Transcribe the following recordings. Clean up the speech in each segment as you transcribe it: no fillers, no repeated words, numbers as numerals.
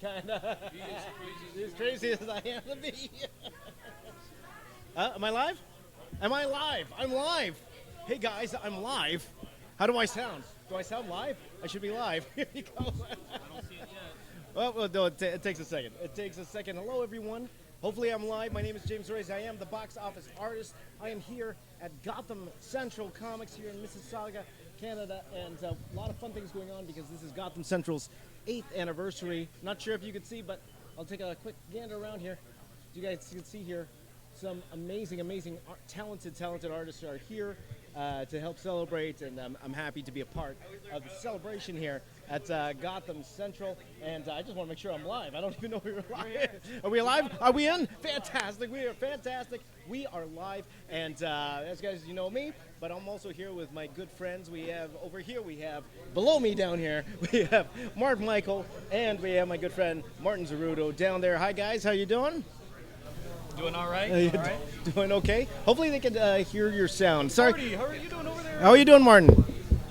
kind of as crazy as I am to be. Am I live? Am I live? I'm live. Hey guys, I'm live. How do I sound? Do I sound live? I should be live. Here you go. I don't see it yet. Well, no, it takes a second. It takes a second. Hello, everyone. Hopefully I'm live. My name is James Reyes. I am the box office artist. I am here at Gotham Central Comics here in Mississauga, Canada, and a lot of fun things going on because this is Gotham Central's 8th anniversary. Not sure if you can see, but I'll take a quick gander around here. You guys can see here some amazing, talented artists are here to help celebrate, and I'm happy to be a part of the celebration here at Gotham Central. And I just want to make sure I'm live. I don't even know if we're live. Are we live? Are we in? Fantastic. We are fantastic. We are live. And as guys, you know me, but I'm also here with my good friends. We have over here, below me down here, we have Mark Michael, and we have my good friend Martin Zeruto down there. Hi guys, how you doing? Doing all right. Doing okay? Hopefully they can hear your sound. Sorry. Marty, how are you doing over there? How are you doing, Martin?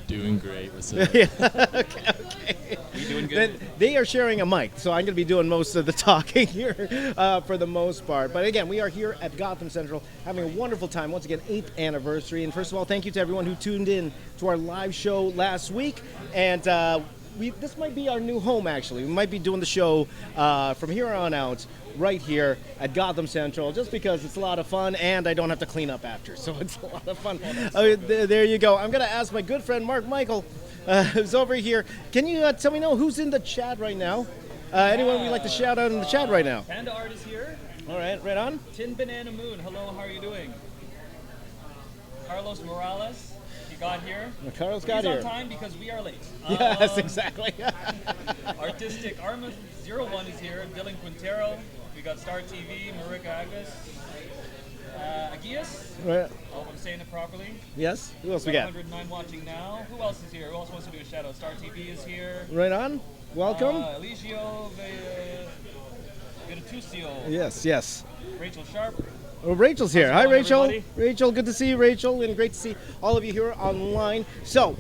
Doing great. What's up? Yeah. Okay. You doing good? They are sharing a mic, so I'm going to be doing most of the talking here for the most part. But again, we are here at Gotham Central having a wonderful time. Once again, 8th anniversary. And first of all, thank you to everyone who tuned in to our live show last week. And this might be our new home, actually. We might be doing the show from here on out right here at Gotham Central, just because it's a lot of fun and I don't have to clean up after, so it's a lot of fun. There you go. I'm going to ask my good friend Mark Michael, who's over here. Can you tell me who's in the chat right now? Anyone we'd like to shout out in the chat right now? Panda Art is here. All right, right on. Tin Banana Moon, hello, how are you doing? Carlos Morales, he got here. Carlos got here. He's on time because we are late. Yes, exactly. Artistic Arma 01 is here. Dylan Quintero. We got Star TV, Marika Agus, Agias. Right. I hope I'm saying it properly. Yes. Who else we got? 109 watching now. Who else is here? Who else wants to do a shout out? Star TV is here. Right on. Welcome. Eligio Virtucio. Yes. Rachel Sharp. Well, Rachel's here. Hi, Rachel. Everybody? Rachel, good to see you, Rachel, and great to see all of you here online. So,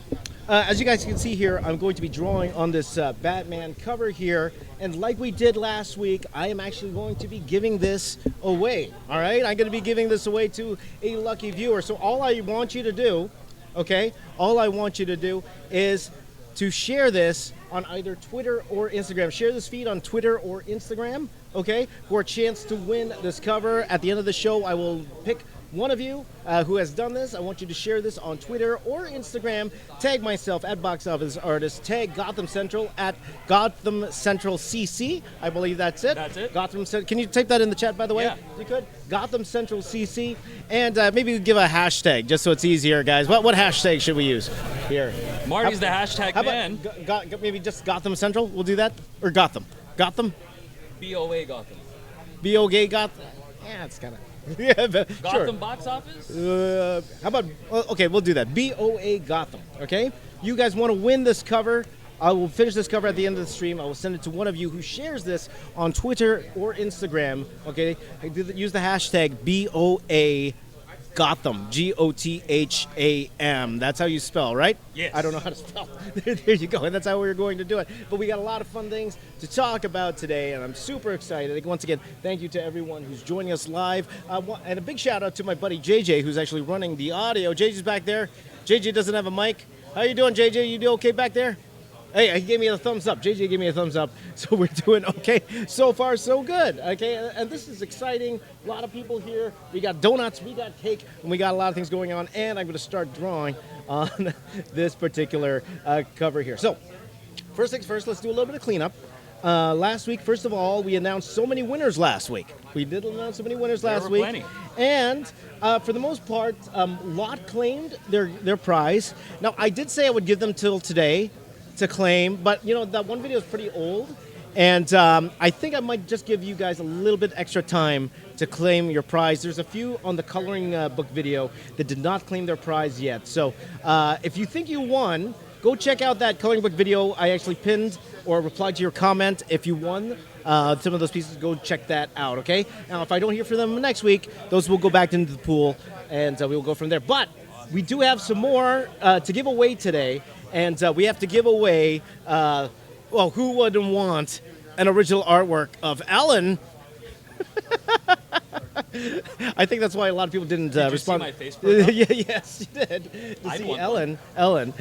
as you guys can see here, I'm going to be drawing on this Batman cover here, and like we did last week, I am actually going to be giving this away, all right? I'm going to be giving this away to a lucky viewer. So all I want you to do, okay, is to share this on either Twitter or Instagram. Share this feed on Twitter or Instagram, okay, for a chance to win this cover. At the end of the show, I will pick one of you who has done this. I want you to share this on Twitter or Instagram. Tag myself at BoxOfficeArtist. Tag Gotham Central at Gotham Central CC. I believe that's it. That's it. Gotham. Can you type that in the chat, by the way? Yeah. You could. Gotham Central CC. And maybe give a hashtag just so it's easier, guys. What hashtag should we use here? Marty's the hashtag How man. about maybe just Gotham Central? We'll do that. Or Gotham. BOA Gotham. BOA Gotham. Yeah, it's kind of. Yeah, but Gotham sure. box office? How about, okay, we'll do that. BOA Gotham, okay? You guys want to win this cover? I will finish this cover at the end of the stream. I will send it to one of you who shares this on Twitter or Instagram, okay? Use the hashtag BOA Gotham, Gotham. That's how you spell, right? Yes. I don't know how to spell. There you go. And that's how we're going to do it. But we got a lot of fun things to talk about today, and I'm super excited. Once again, thank you to everyone who's joining us live. And a big shout out to my buddy JJ, who's actually running the audio. JJ's back there. JJ doesn't have a mic. How you doing, JJ? You do okay back there? Hey, he gave me a thumbs up. JJ gave me a thumbs up. So we're doing okay. So far, so good. Okay, and this is exciting. A lot of people here. We got donuts, we got cake, and we got a lot of things going on. And I'm going to start drawing on this particular cover here. So, first things first, let's do a little bit of cleanup. Last week, first of all, we announced so many winners last week. We did announce so many winners last week. Plenty. And for the most part, lot claimed their prize. Now, I did say I would give them till today to claim, but that one video is pretty old, and I think I might just give you guys a little bit extra time to claim your prize. There's a few on the coloring book video that did not claim their prize yet. So if you think you won, go check out that coloring book video. I actually pinned or replied to your comment. If you won some of those pieces, go check that out, okay? Now, if I don't hear from them next week, those will go back into the pool, and we will go from there. But we do have some more to give away today. And we have to give away, who wouldn't want an original artwork of Ellen. I think that's why a lot of people didn't Did you respond. see my face burn up? Yeah, yes, you did. To I'd see want Ellen.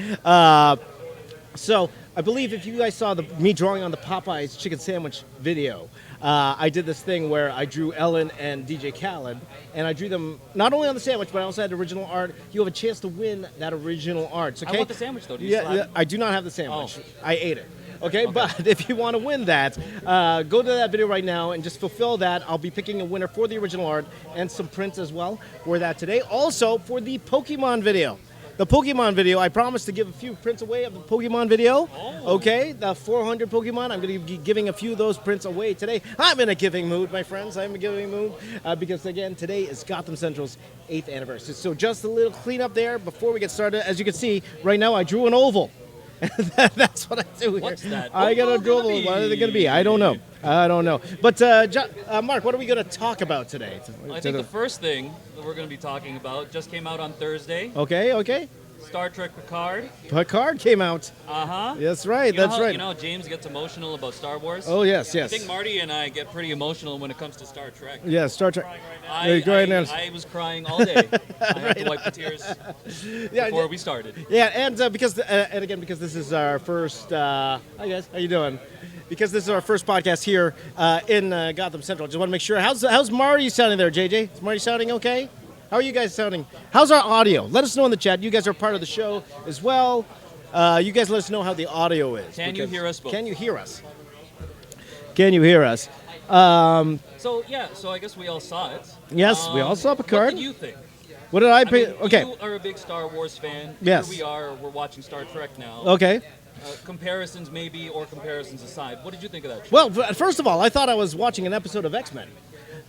So I believe if you guys saw me drawing on the Popeyes chicken sandwich video, I did this thing where I drew Ellen and DJ Khaled, and I drew them not only on the sandwich, but I also had original art. You have a chance to win that original art. Okay? I want the sandwich, though. Do you still have Yeah, it? I do not have the sandwich. Oh. I ate it. Okay, but if you want to win that, go to that video right now and just fulfill that. I'll be picking a winner for the original art and some prints as well for that today. Also, for the Pokemon video. The Pokemon video, I promised to give a few prints away of the Pokemon video. Oh. Okay, the 400 Pokemon. I'm going to be giving a few of those prints away today. I'm in a giving mood, my friends. I'm in a giving mood because, again, today is Gotham Central's 8th anniversary. So just a little cleanup there before we get started. As you can see, right now I drew an oval. That's what I do here. What's that I got a oval draw. gonna be? What are they going to be? I don't know. But, Mark, what are we going to talk about today? I think the first thing that we're going to be talking about just came out on Thursday. Okay. Star Trek Picard. Picard came out. Uh-huh. That's right. That's right. You know how James gets emotional about Star Wars? Oh, yes. I think Marty and I get pretty emotional when it comes to Star Trek. Yeah, Star Trek. I was crying all day. I had to wipe the tears before we started. Yeah, and because this is our first. Hi guys, how you doing? Because this is our first podcast here in Gotham Central. Just want to make sure. How's Marty sounding there, JJ? Is Marty sounding okay? How are you guys sounding? How's our audio? Let us know in the chat. You guys are part of the show as well. You guys let us know how the audio is. Can you hear us both? Can you hear us? Can you hear us? So I guess we all saw it. Yes, we all saw Picard. What did you think? What did I I pay? mean, Okay. You are a big Star Wars fan. Yes. Here we are. We're watching Star Trek now. Okay. Comparisons maybe, or comparisons aside. What did you think of that show? Well, first of all, I thought I was watching an episode of X-Men.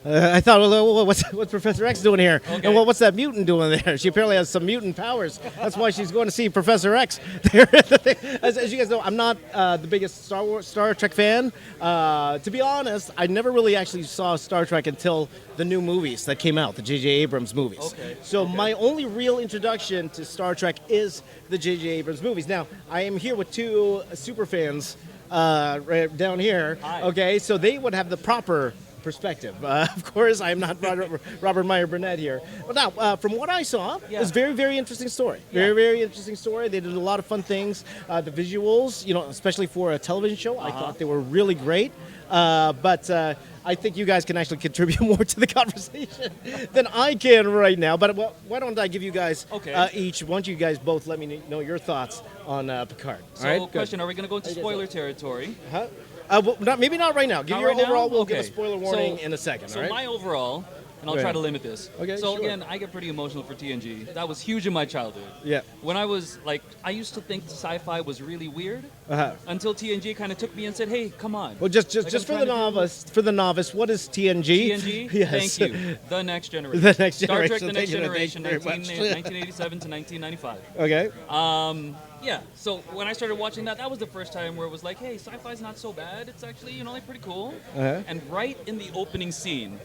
I thought, well, what's Professor X doing here? Okay. And what's that mutant doing there? She apparently has some mutant powers. That's why she's going to see Professor X. As you guys know, I'm not the biggest Star Trek fan. To be honest, I never really actually saw Star Trek until the new movies that came out, the J.J. Abrams movies. Okay. So my only real introduction to Star Trek is the J.J. Abrams movies. Now, I am here with two super fans right down here. Hi. Okay, so they would have the proper perspective. Of course, I am not Robert Meyer Burnett here. But now, from what I saw, it's a very, very interesting story. Very, very interesting story. They did a lot of fun things. The visuals, especially for a television show, I thought they were really great. But I think you guys can actually contribute more to the conversation than I can right now. But why don't I give you guys each? Why don't you guys both let me know your thoughts on Picard? So, all right? question: Are we going to go into How you guys spoiler doing? territory? Huh? Maybe not right now. Give Not your right now? overall. We'll give a Okay. spoiler warning So- in a second. So all right? my overall, and I'll Go try ahead. to limit this. Okay, So sure. again, I get pretty emotional for TNG. That was huge in my childhood. Yeah. When I was I used to think sci-fi was really weird Uh-huh. until TNG kind of took me and said, "Hey, come on." Well, just Like, I'm for trying the to do- novice, what is TNG? TNG. Yes. Thank you. The Next Generation. The Next Star Trek: Generation. The Next Thank you Generation, very much. 1987 to 1995. Okay. Yeah, so when I started watching that was the first time where it was like, hey, sci-fi's not so bad. It's actually, pretty cool. Uh-huh. And right in the opening scene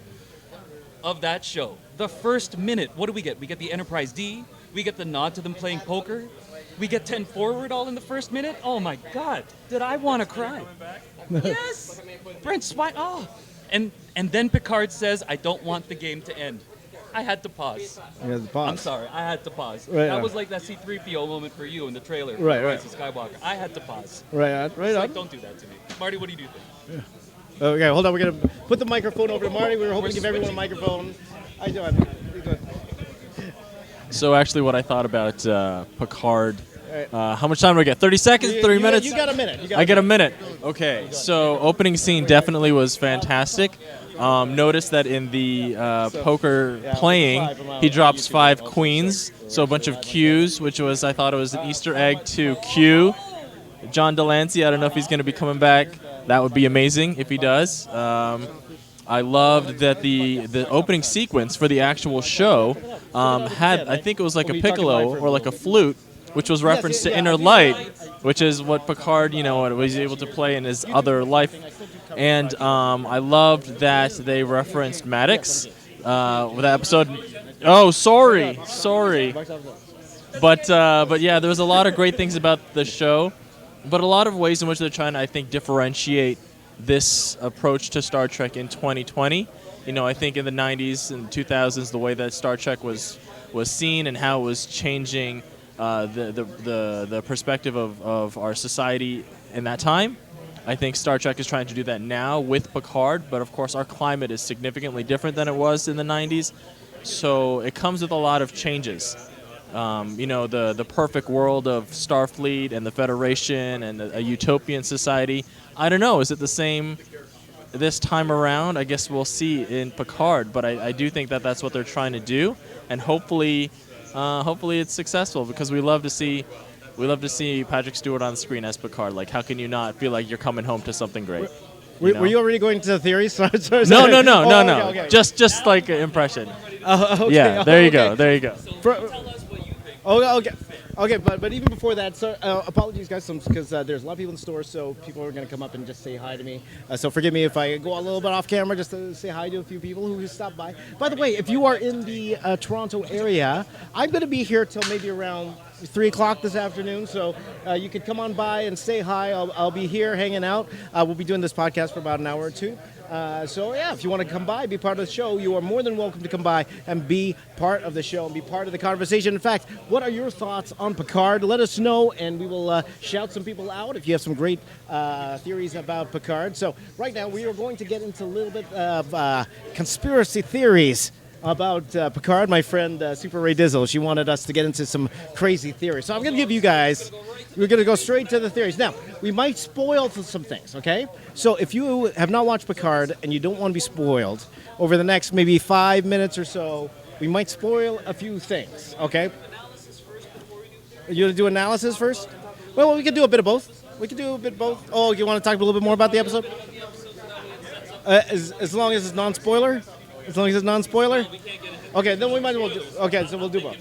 of that show, the first minute, what do we get? We get the Enterprise D. We get the nod to them playing poker. We get 10 forward all in the first minute. Oh my God, did I want to cry? Yes! Brent Spine, And then Picard says, I don't want the game to end. I had to pause. You have to pause. I'm sorry, I had to pause. Right That on. was like that C-3PO moment for you in the trailer. for Right, Rise of Skywalker. I had to pause. Right on. Right It's on. like, don't do that to me. Marty, what do you think? Okay, hold on. We're gonna put the microphone over to Marty. We were hoping We're to give everyone a switching. microphone. How you doing? So actually, what I thought about Picard. How much time do I get? 30 seconds? 30 minutes? You got a minute. I get a minute. Okay. So opening scene definitely was fantastic. Notice that in the poker playing, he drops 5 queens, so a bunch of Qs, I thought it was an Easter egg to Q. John Delancey, I don't know if he's going to be coming back. That would be amazing if he does. I loved that the opening sequence for the actual show had, I think it was like a piccolo or like a flute, which was referenced to Inner Light, which is what Picard, was able to play in his other life. And I loved that they referenced Maddox with that episode. Oh, sorry. But yeah, there was a lot of great things about the show, but a lot of ways in which they're trying to, I think, differentiate this approach to Star Trek in 2020. I think in the 90s and 2000s, the way that Star Trek was seen and how it was changing the perspective of our society in that time. I think Star Trek is trying to do that now with Picard, but of course our climate is significantly different than it was in the 90s. So it comes with a lot of changes. The perfect world of Starfleet and the Federation and a utopian society. I don't know. Is it the same this time around? I guess we'll see in Picard. But I do think that that's what they're trying to do, and hopefully it's successful, because we love to see Patrick Stewart on the screen as Picard. Like, how can you not feel like you're coming home to something great? Were you already going to the theories? Sorry. No. Okay. Just like an impression. Okay, Yeah, there you go. There you go. Tell us what you think. Okay, but even before that, so apologies, guys, because there's a lot of people in the store, so people are going to come up and just say hi to me. So forgive me if I go a little bit off camera just to say hi to a few people who stopped by. By the way, if you are in the Toronto area, I'm going to be here till maybe around 3 o'clock this afternoon, so you could come on by and say hi. I'll be here hanging out. We'll be doing this podcast for about an hour or two. So yeah, if you want to come by, be part of the show, you are more than welcome to come by and be part of the show and be part of the conversation. In fact, what are your thoughts on Picard? Let us know, and we will shout some people out if you have some great theories about Picard. So right now, we are going to get into a little bit of conspiracy theories about Picard. My friend Super Ray Dizzle, she wanted us to get into some crazy theories. So I'm going to give you guys, we're going to go straight to the theories. Now, we might spoil some things, okay? So if you have not watched Picard and you don't want to be spoiled, over the next maybe 5 minutes or so, we might spoil a few things, okay? You want to do analysis first? Well, we can do a bit of both. We can do a bit of both. Oh, you want to talk a little bit more about the episode? As long as it's non-spoiler? As long as it's non-spoiler? Okay, then we might as well do... Okay, so we'll do both.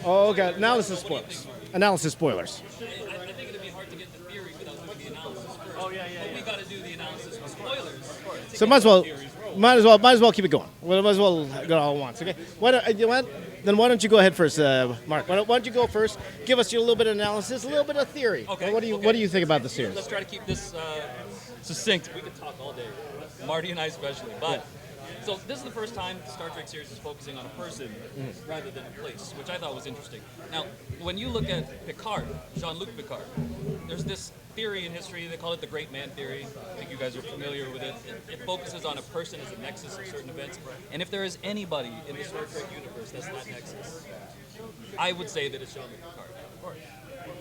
Oh, okay. Analysis spoilers. Analysis spoilers. I think it'd be hard to get the theory without doing the analysis first. Oh, yeah. But we got to do the analysis with spoilers. So might as well keep it going. We might as well go all at once. Okay. Then why don't you go ahead first, Mark? Why don't you go first? Give us your little bit of analysis, a little bit of theory. Okay. What do you think about the series? Let's try to keep this succinct. We could talk all day, Marty and I especially. But so this is the first time the Star Trek series is focusing on a person rather than a place, which I thought was interesting. Now, when you look at Picard, Jean-Luc Picard, there's this theory in history, they call it the Great Man Theory. I think you guys are familiar with it. It focuses on a person as a nexus of certain events. And if there is anybody in the Star Trek universe that's that nexus, I would say that it's Jean-Luc Picard. Of course.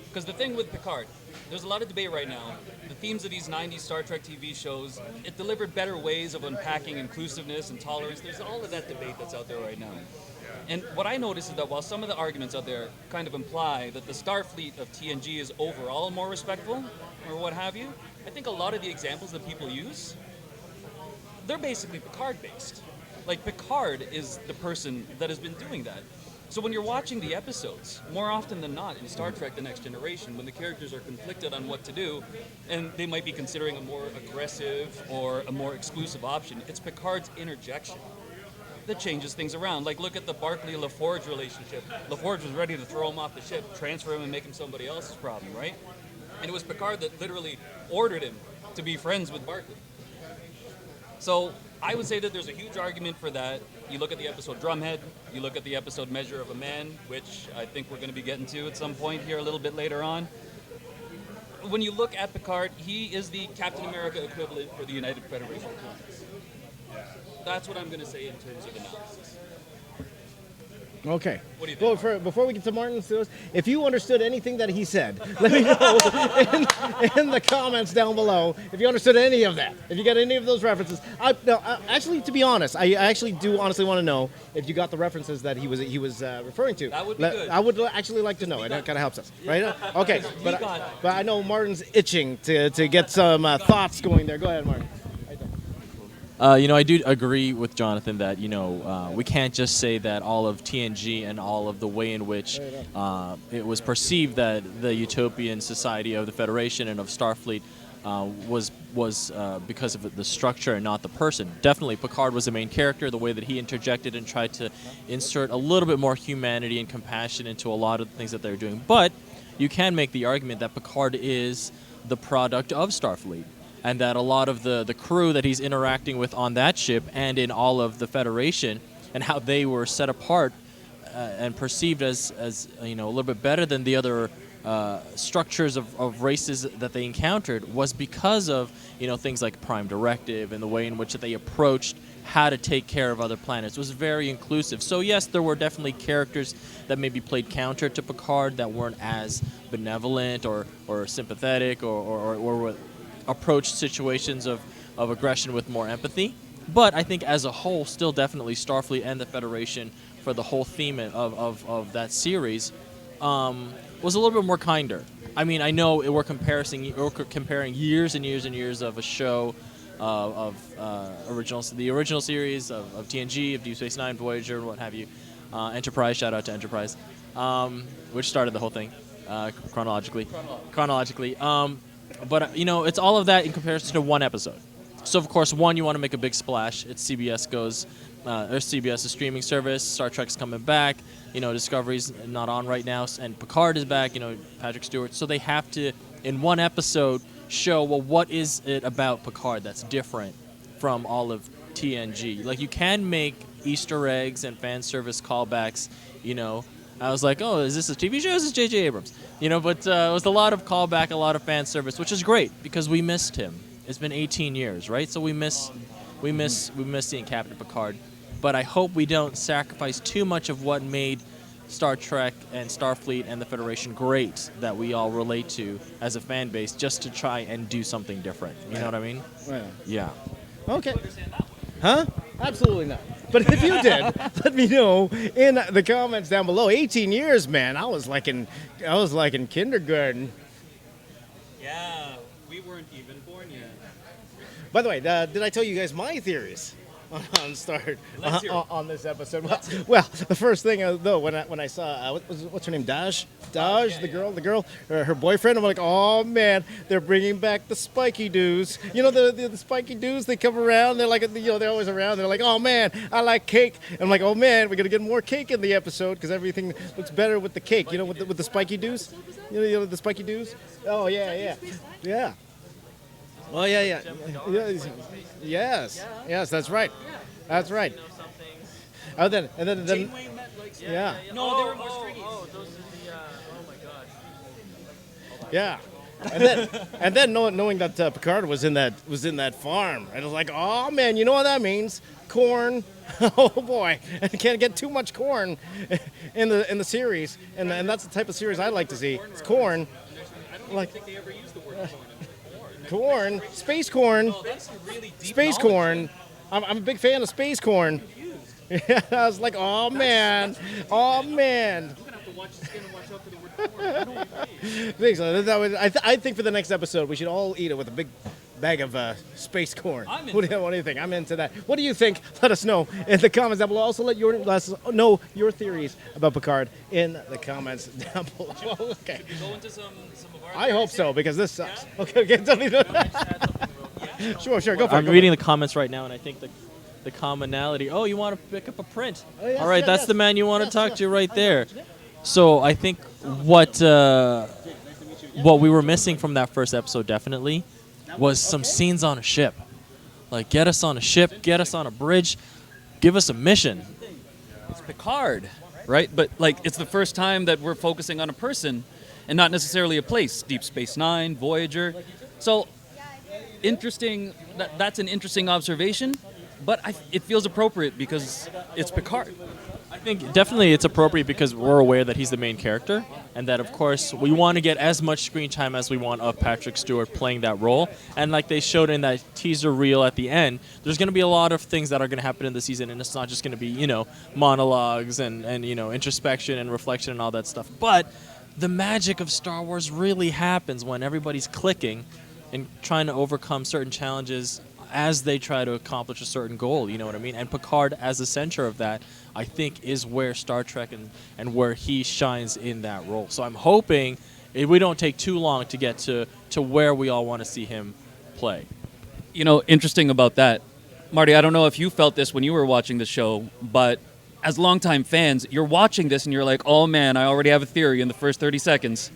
Because the thing with Picard, there's a lot of debate right now. The themes of these 90s Star Trek TV shows, it delivered better ways of unpacking inclusiveness and tolerance. There's all of that debate that's out there right now. And what I notice is that while some of the arguments out there kind of imply that the Starfleet of TNG is overall more respectful, or what have you, I think a lot of the examples that people use, they're basically Picard-based. Like, Picard is the person that has been doing that. So when you're watching the episodes, more often than not in Star Trek The Next Generation, when the characters are conflicted on what to do, and they might be considering a more aggressive or a more exclusive option, it's Picard's interjection that changes things around. Like, look at the Barclay-LaForge relationship. LaForge was ready to throw him off the ship, transfer him, and make him somebody else's problem, right? And it was Picard that literally ordered him to be friends with Barclay. So I would say that there's a huge argument for that. You look at the episode Drumhead, you look at the episode Measure of a Man, which I think we're going to be getting to at some point here a little bit later on. When you look at Picard, he is the Captain America equivalent for the United Federation of Planets. That's what I'm going to say in terms of analysis. Okay. What do you think? Well, before we get to Martin, if you understood anything that he said, let me know in the comments down below if you understood any of that. If you got any of those references. Actually, to be honest, I actually do honestly want to know if you got the references that he was referring to. That would be good. I would actually like to know. It kind of helps us, right? Okay. But I know Martin's itching to get some thoughts going there. Go ahead, Martin. I do agree with Jonathan that, we can't just say that all of TNG and all of the way in which it was perceived that the utopian society of the Federation and of Starfleet was because of the structure and not the person. Definitely, Picard was the main character, the way that he interjected and tried to insert a little bit more humanity and compassion into a lot of the things that they're doing. But you can make the argument that Picard is the product of Starfleet. and that a lot of the crew that he's interacting with on that ship and in all of the Federation, and how they were set apart and perceived as a little bit better than the other structures of races that they encountered, was because of things like Prime Directive and the way in which they approached how to take care of other planets. It was very inclusive. So yes, there were definitely characters that maybe played counter to Picard that weren't as benevolent or sympathetic or approached situations of aggression with more empathy. But I think as a whole, still definitely Starfleet and the Federation, for the whole theme of that series, was a little bit more kinder. I mean, I know we're comparing years and years and years of a show of the original series of TNG, of Deep Space Nine, Voyager, what have you, Enterprise. Shout out to Enterprise, which started the whole thing chronologically. But it's all of that in comparison to one episode. So of course, one, you want to make a big splash. It's CBS's streaming service. Star Trek's coming back. Discovery's not on right now, and Picard is back. Patrick Stewart. So they have to, in one episode, show, well, what is it about Picard that's different from all of TNG? Like, you can make Easter eggs and fan service callbacks. I was like, oh, is this a TV show? Is this J.J. Abrams? But it was a lot of callback, a lot of fan service, which is great because we missed him. It's been 18 years, right? So we miss seeing Captain Picard. But I hope we don't sacrifice too much of what made Star Trek and Starfleet and the Federation great, that we all relate to as a fan base, just to try and do something different. You know what I mean? Yeah. Okay. Huh? Absolutely not. But if you did, let me know in the comments down below. 18 years, man. I was like in kindergarten. Yeah, we weren't even born yet. By the way, did I tell you guys my theories on this episode? Well, the first thing though, when I saw what's her name, Daj, the girl, her boyfriend, I'm like, oh man, they're bringing back the spiky dudes. The spiky dudes. They come around. They're like, they're always around. They're like, oh man, I like cake. And I'm like, oh man, we're gonna get more cake in the episode because everything looks better with the cake. With the spiky dudes. The spiky dudes. Oh yeah. Oh yeah. Yes, that's right. That's right. And then yeah. No, they were more stringy. Those are the. Oh my god. Yeah. And then knowing that Picard was in that farm, and I was like, oh man, you know what that means? Corn. Oh boy, I can't get too much corn in the series, and that's the type of series I like to see. It's corn. I don't think they ever used the word corn. Space corn. Oh, that's really deep Space knowledge. corn. I'm a big fan of space corn. Yeah, I was like, oh man. You're gonna have to watch the skin and watch out for the word corn. I don't agree. I think for the next episode we should all eat it with a big bag of space corn. What do you think? I'm into that. What do you think? Let us know in the comments down below. Also, let us know your theories about Picard in the comments down below. Okay. Should we go into some of our I hope so, because this sucks. Yeah? Okay. Sure, go for it. I'm reading the comments right now, and I think the commonality. Oh, you want to pick up a print? Oh, yes, all right, that's yes. the man you want to talk to right there. So I think what we were missing from that first episode definitely was some scenes on a ship. Like, get us on a ship, get us on a bridge, give us a mission. It's Picard, right? But it's the first time that we're focusing on a person and not necessarily a place. Deep Space Nine, Voyager. So interesting. That's an interesting observation, but it feels appropriate because it's Picard. I think definitely it's appropriate because we're aware that he's the main character, and that, of course, we want to get as much screen time as we want of Patrick Stewart playing that role. And like they showed in that teaser reel at the end, there's going to be a lot of things that are going to happen in the season, and it's not just going to be, monologues and introspection and reflection and all that stuff. But the magic of Star Wars really happens when everybody's clicking and trying to overcome certain challenges as they try to accomplish a certain goal, you know what I mean? And Picard, as the center of that, I think is where Star Trek and where he shines in that role. So I'm hoping we don't take too long to get to where we all want to see him play. Interesting about that, Marty, I don't know if you felt this when you were watching the show, but as longtime fans, you're watching this and you're like, oh man, I already have a theory in the first 30 seconds.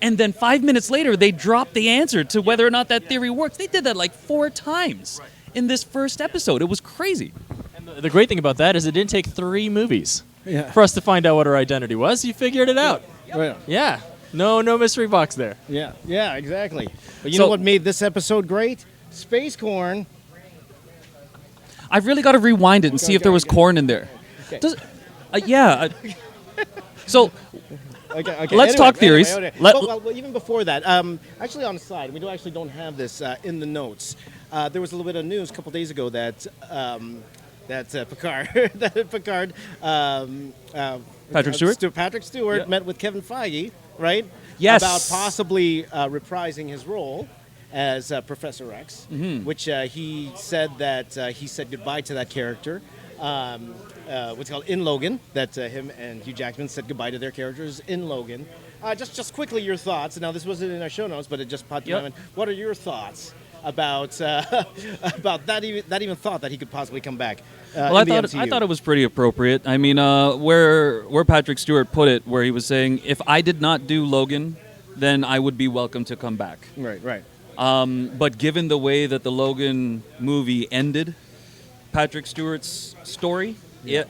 And then 5 minutes later, they dropped the answer to whether or not that theory works. They did that like 4 times in this first episode. It was crazy. And the great thing about that is it didn't take 3 movies Yeah. for us to find out what her identity was. You figured it out. Right. Yeah. No mystery box there. Yeah, yeah, exactly. But you So- know what made this episode great? Space corn. I've really got to rewind it and see if there was corn in there. Okay. Does, yeah. So Okay, Let's talk theories. Let- well, even before that, actually on the side, we don't have this in the notes. There was a little bit of news a couple days ago that Picard, Patrick Stewart? Patrick Stewart Yeah. met with Kevin Feige, right? Yes. About possibly reprising his role as Professor X, which he said that he said goodbye to that character. What's it called in Logan, that him and Hugh Jackman said goodbye to their characters in Logan. Just quickly, your thoughts. Now, this wasn't in our show notes, but it just popped in my mind. What are your thoughts about about that even thought that he could possibly come back? Well, I thought it was pretty appropriate. I mean, where Patrick Stewart put it, where he was saying, if I did not do Logan, then I would be welcome to come back. Right. But given the way that the Logan movie ended, Patrick Stewart's story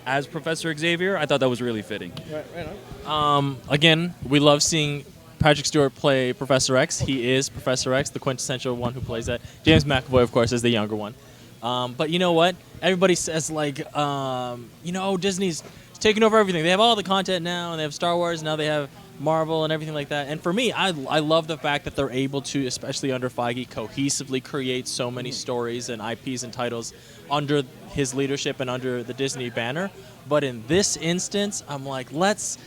as Professor Xavier, I thought that was really fitting. Right on. Again, we love seeing Patrick Stewart play Professor X. He is Professor X, the quintessential one who plays that. James McAvoy, of course, is the younger one. But you know what? Everybody says, like, Disney's taking over everything. They have all the content now, and they have Star Wars, now they have Marvel and everything like that. And for me, I love the fact that they're able to, especially under Feige, cohesively create so many stories and IPs and titles under his leadership and under the Disney banner. But in this instance, I'm like, let's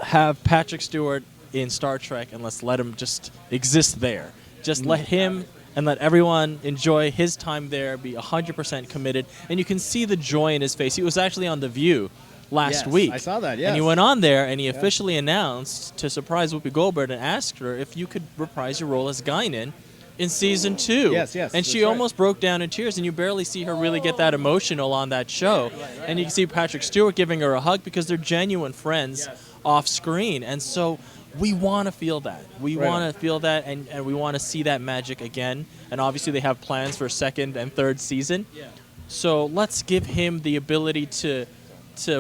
have Patrick Stewart in Star Trek and let's let him just exist there. Just let him and let everyone enjoy his time there, be 100% committed. And you can see the joy in his face. He was actually on The View last week. I saw that, And he went on there and he officially announced to surprise Whoopi Goldberg and asked her if you could reprise your role as Guinan in season 2. Yes, And she that's right. almost broke down in tears, and you barely see her really get that emotional on that show. And you can see Patrick Stewart giving her a hug because they're genuine friends off screen. And so we want to feel that. We Right want to feel that, and we want to see that magic again. And obviously they have plans for 2nd and 3rd season. So let's give him the ability to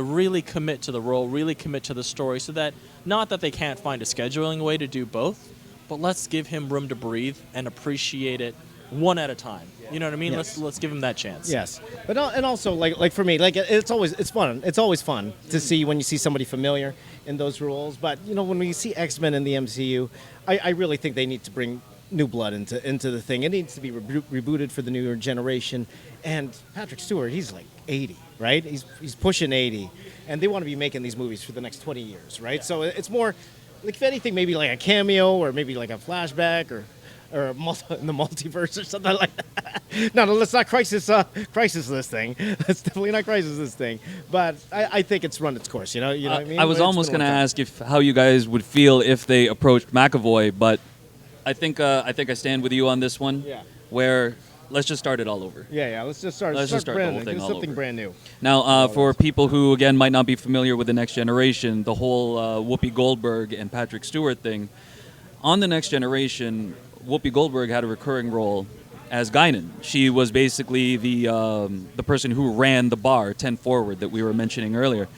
really commit to the role, really commit to the story, so that not that they can't find a scheduling way to do both, but let's give him room to breathe and appreciate it one at a time. You know what I mean? Yes. Let's give him that chance. Yes, but and also like for me, like it's fun. It's always fun to see when you see somebody familiar in those roles. But when we see X-Men in the MCU, I really think they need to bring new blood into the thing. It needs to be rebooted for the newer generation. And Patrick Stewart, he's like 80, right? He's pushing 80, and they want to be making these movies for the next 20 years, right? So it's more, like, if anything, maybe like a cameo or maybe like a flashback or in the multiverse or something like that. No, let's not crisis this thing. Let's definitely not crisis this thing. But I think it's run its course. You know what I mean? I was It's almost been going to a long time. ask how you guys would feel if they approached McAvoy, but I think I stand with you on this one. Yeah. Where let's just start it all over. Yeah. Let's just start. Let's just start the brand whole new. thing Do all something over. brand new. Now, for people who, again, might not be familiar with The Next Generation, the whole Whoopi Goldberg and Patrick Stewart thing, on The Next Generation, Whoopi Goldberg had a recurring role as Guinan. She was basically the person who ran the bar, 10 Forward, that we were mentioning earlier.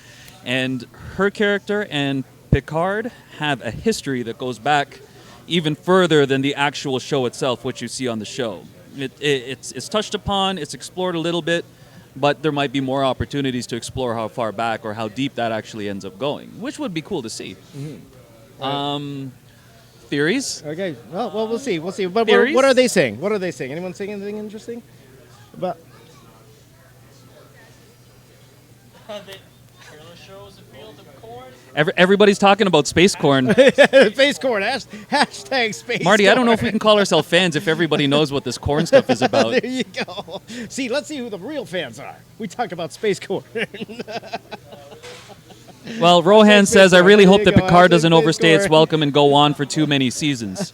And her character and Picard have a history that goes back even further than the actual show itself, which you see on the show. It's touched upon, it's explored a little bit, but there might be more opportunities to explore how far back or how deep that actually ends up going, which would be cool to see. Theories? Okay. Well, we'll see. We'll see. But Theories? what are they saying? What are they saying? Anyone saying anything interesting? About Everybody's talking about space corn. space corn. Hashtag space. Marty, I don't know if corn. we can call ourselves fans if everybody knows what this corn stuff is about. There you go. See, let's see who the real fans are. We talk about space corn. Well, Rohan says, I really There hope you that go. Picard doesn't Space overstay its corn. welcome and go on for too many seasons.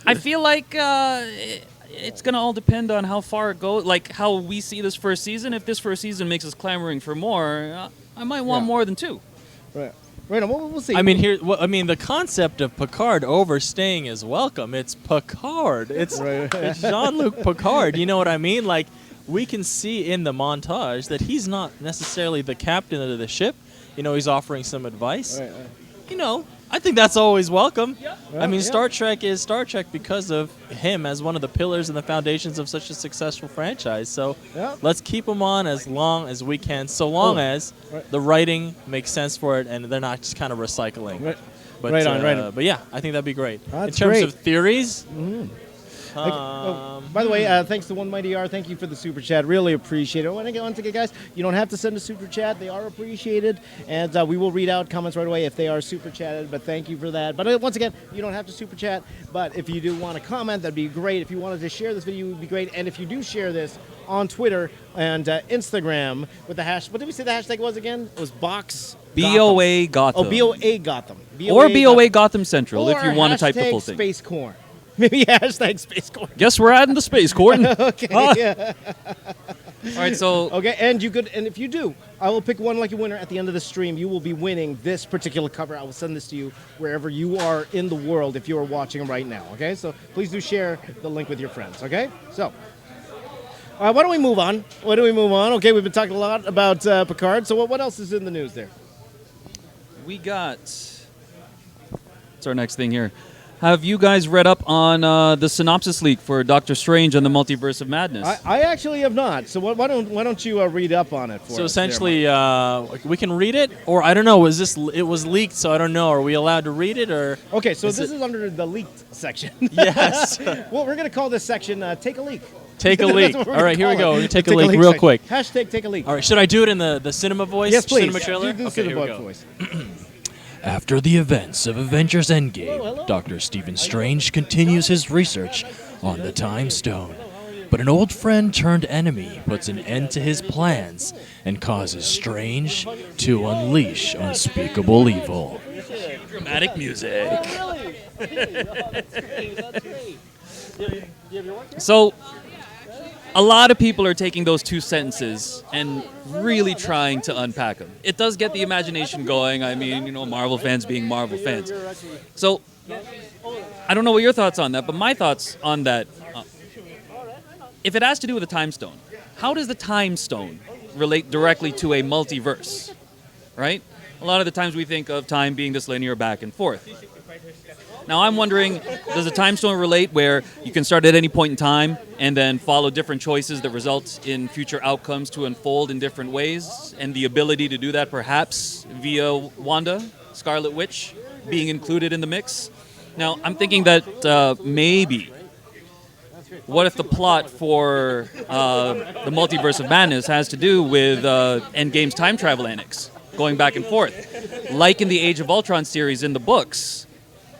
I feel like it's going to all depend on how far it goes, like how we see this first season. If this first season makes us clamoring for more, I might want Yeah. more than 2. Right. Right on. We'll see. I mean, the concept of Picard overstaying is welcome. It's Picard. It's Jean-Luc Picard. You know what I mean? Like, we can see in the montage that he's not necessarily the captain of the ship. You know, he's offering some advice. Right. You know, I think that's always welcome. Yeah, I mean, yeah. Star Trek is Star Trek because of him as one of the pillars and the foundations of such a successful franchise. So Yeah. let's keep him on as long as we can, so long as the writing makes sense for it and they're not just kind of recycling. Right. But, Right on. But yeah, I think that'd be great. That's In terms great. of theories, By the way, thanks to One Mighty R. Thank you for the super chat. Really appreciate it. Once again, guys, you don't have to send a super chat. They are appreciated, and we will read out comments right away if they are super chatted. But thank you for that. But once again, you don't have to super chat. But if you do want to comment, that'd be great. If you wanted to share this video, it would be great. And if you do share this on Twitter and Instagram with the hash, what did we say the hashtag was again? It was Box. BOA Gotham. Oh, BOA Gotham. Or BOA Gotham Central if you want to type the full hashtag thing. Space Corn. Maybe hashtag Space Corn. Guess we're adding the space, Gordon. Okay. Yeah. All right, so Okay, and if you do, I will pick one lucky winner at the end of the stream. You will be winning this particular cover. I will send this to you wherever you are in the world if you are watching right now. Okay, so please do share the link with your friends. Okay, so. Why don't we move on? Okay, we've been talking a lot about Picard. So what else is in the news there? we got. What's our next thing here? Have you guys read up on the synopsis leak for Doctor Strange and the Multiverse of Madness? I actually have not. So why don't you read up on it for us? So essentially, we can read it, or I don't know. It was leaked, so I don't know. Are we allowed to read it, or? Okay, so this is under the leaked section. Yes. Well, we're gonna call this section "Take a Leak." Take a That's leak. what we're All right, gonna here we call go. it. We're gonna take a Take leak real section. quick. Hashtag take a leak. All right, should I do it in the cinema voice? Yes, please. Cinema trailer. Do Okay, here we cinema go. voice. After the events of Avengers Endgame, Hello. Dr. Stephen Strange continues his research on the Time Stone. But an old friend turned enemy puts an end to his plans and causes Strange to unleash unspeakable evil. Dramatic music. So, a lot of people are taking those two sentences and really trying to unpack them. It does get the imagination going. I mean, you know, Marvel fans being Marvel fans. So, I don't know what your thoughts on that, but my thoughts on that, if it has to do with the Time Stone, how does the Time Stone relate directly to a multiverse, right? A lot of the times we think of time being this linear back and forth. Now I'm wondering, does the Time Stone relate where you can start at any point in time and then follow different choices that result in future outcomes to unfold in different ways, and the ability to do that perhaps via Wanda, Scarlet Witch, being included in the mix? Now I'm thinking that maybe, what if the plot for the Multiverse of Madness has to do with Endgame's time travel annex, going back and forth, like in the Age of Ultron series in the books,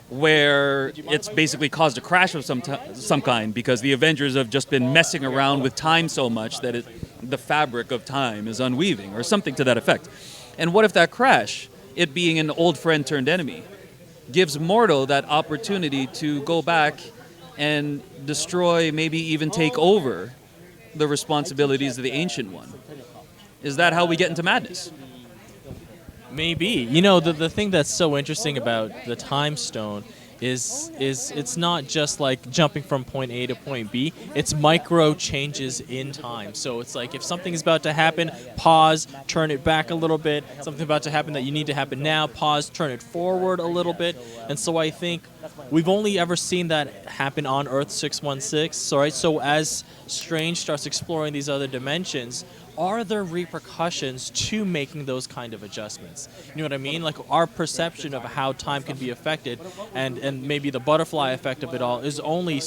where it's basically caused a crash of some kind because the Avengers have just been messing around with time so much that the fabric of time is unweaving, or something to that effect. And what if that crash, it being an old friend turned enemy, gives Mordo that opportunity to go back and destroy, maybe even take over the responsibilities of the Ancient One? Is that how we get into madness? Maybe. You know, the thing that's so interesting about the Time Stone is it's not just like jumping from point A to point B. It's micro changes in time. So it's like if something is about to happen, pause, turn it back a little bit. Something about to happen that you need to happen now, pause, turn it forward a little bit. And so I think we've only ever seen that happen on Earth 616. So as Strange starts exploring these other dimensions, are there repercussions to making those kind of adjustments? You know what I mean? Like our perception of how time can be affected, and maybe the butterfly effect of it all is only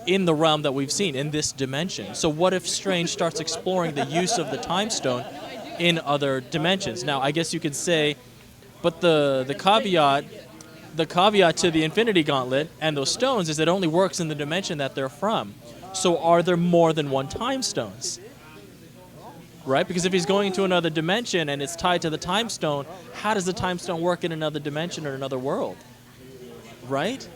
in the realm that we've seen, in this dimension. So what if Strange starts exploring the use of the Time Stone in other dimensions? Now, I guess you could say, but the caveat to the Infinity Gauntlet and those stones is it only works in the dimension that they're from. So are there more than one Time Stones? Right? Because if he's going to another dimension and it's tied to the Time Stone, how does the Time Stone work in another dimension or another world? Right?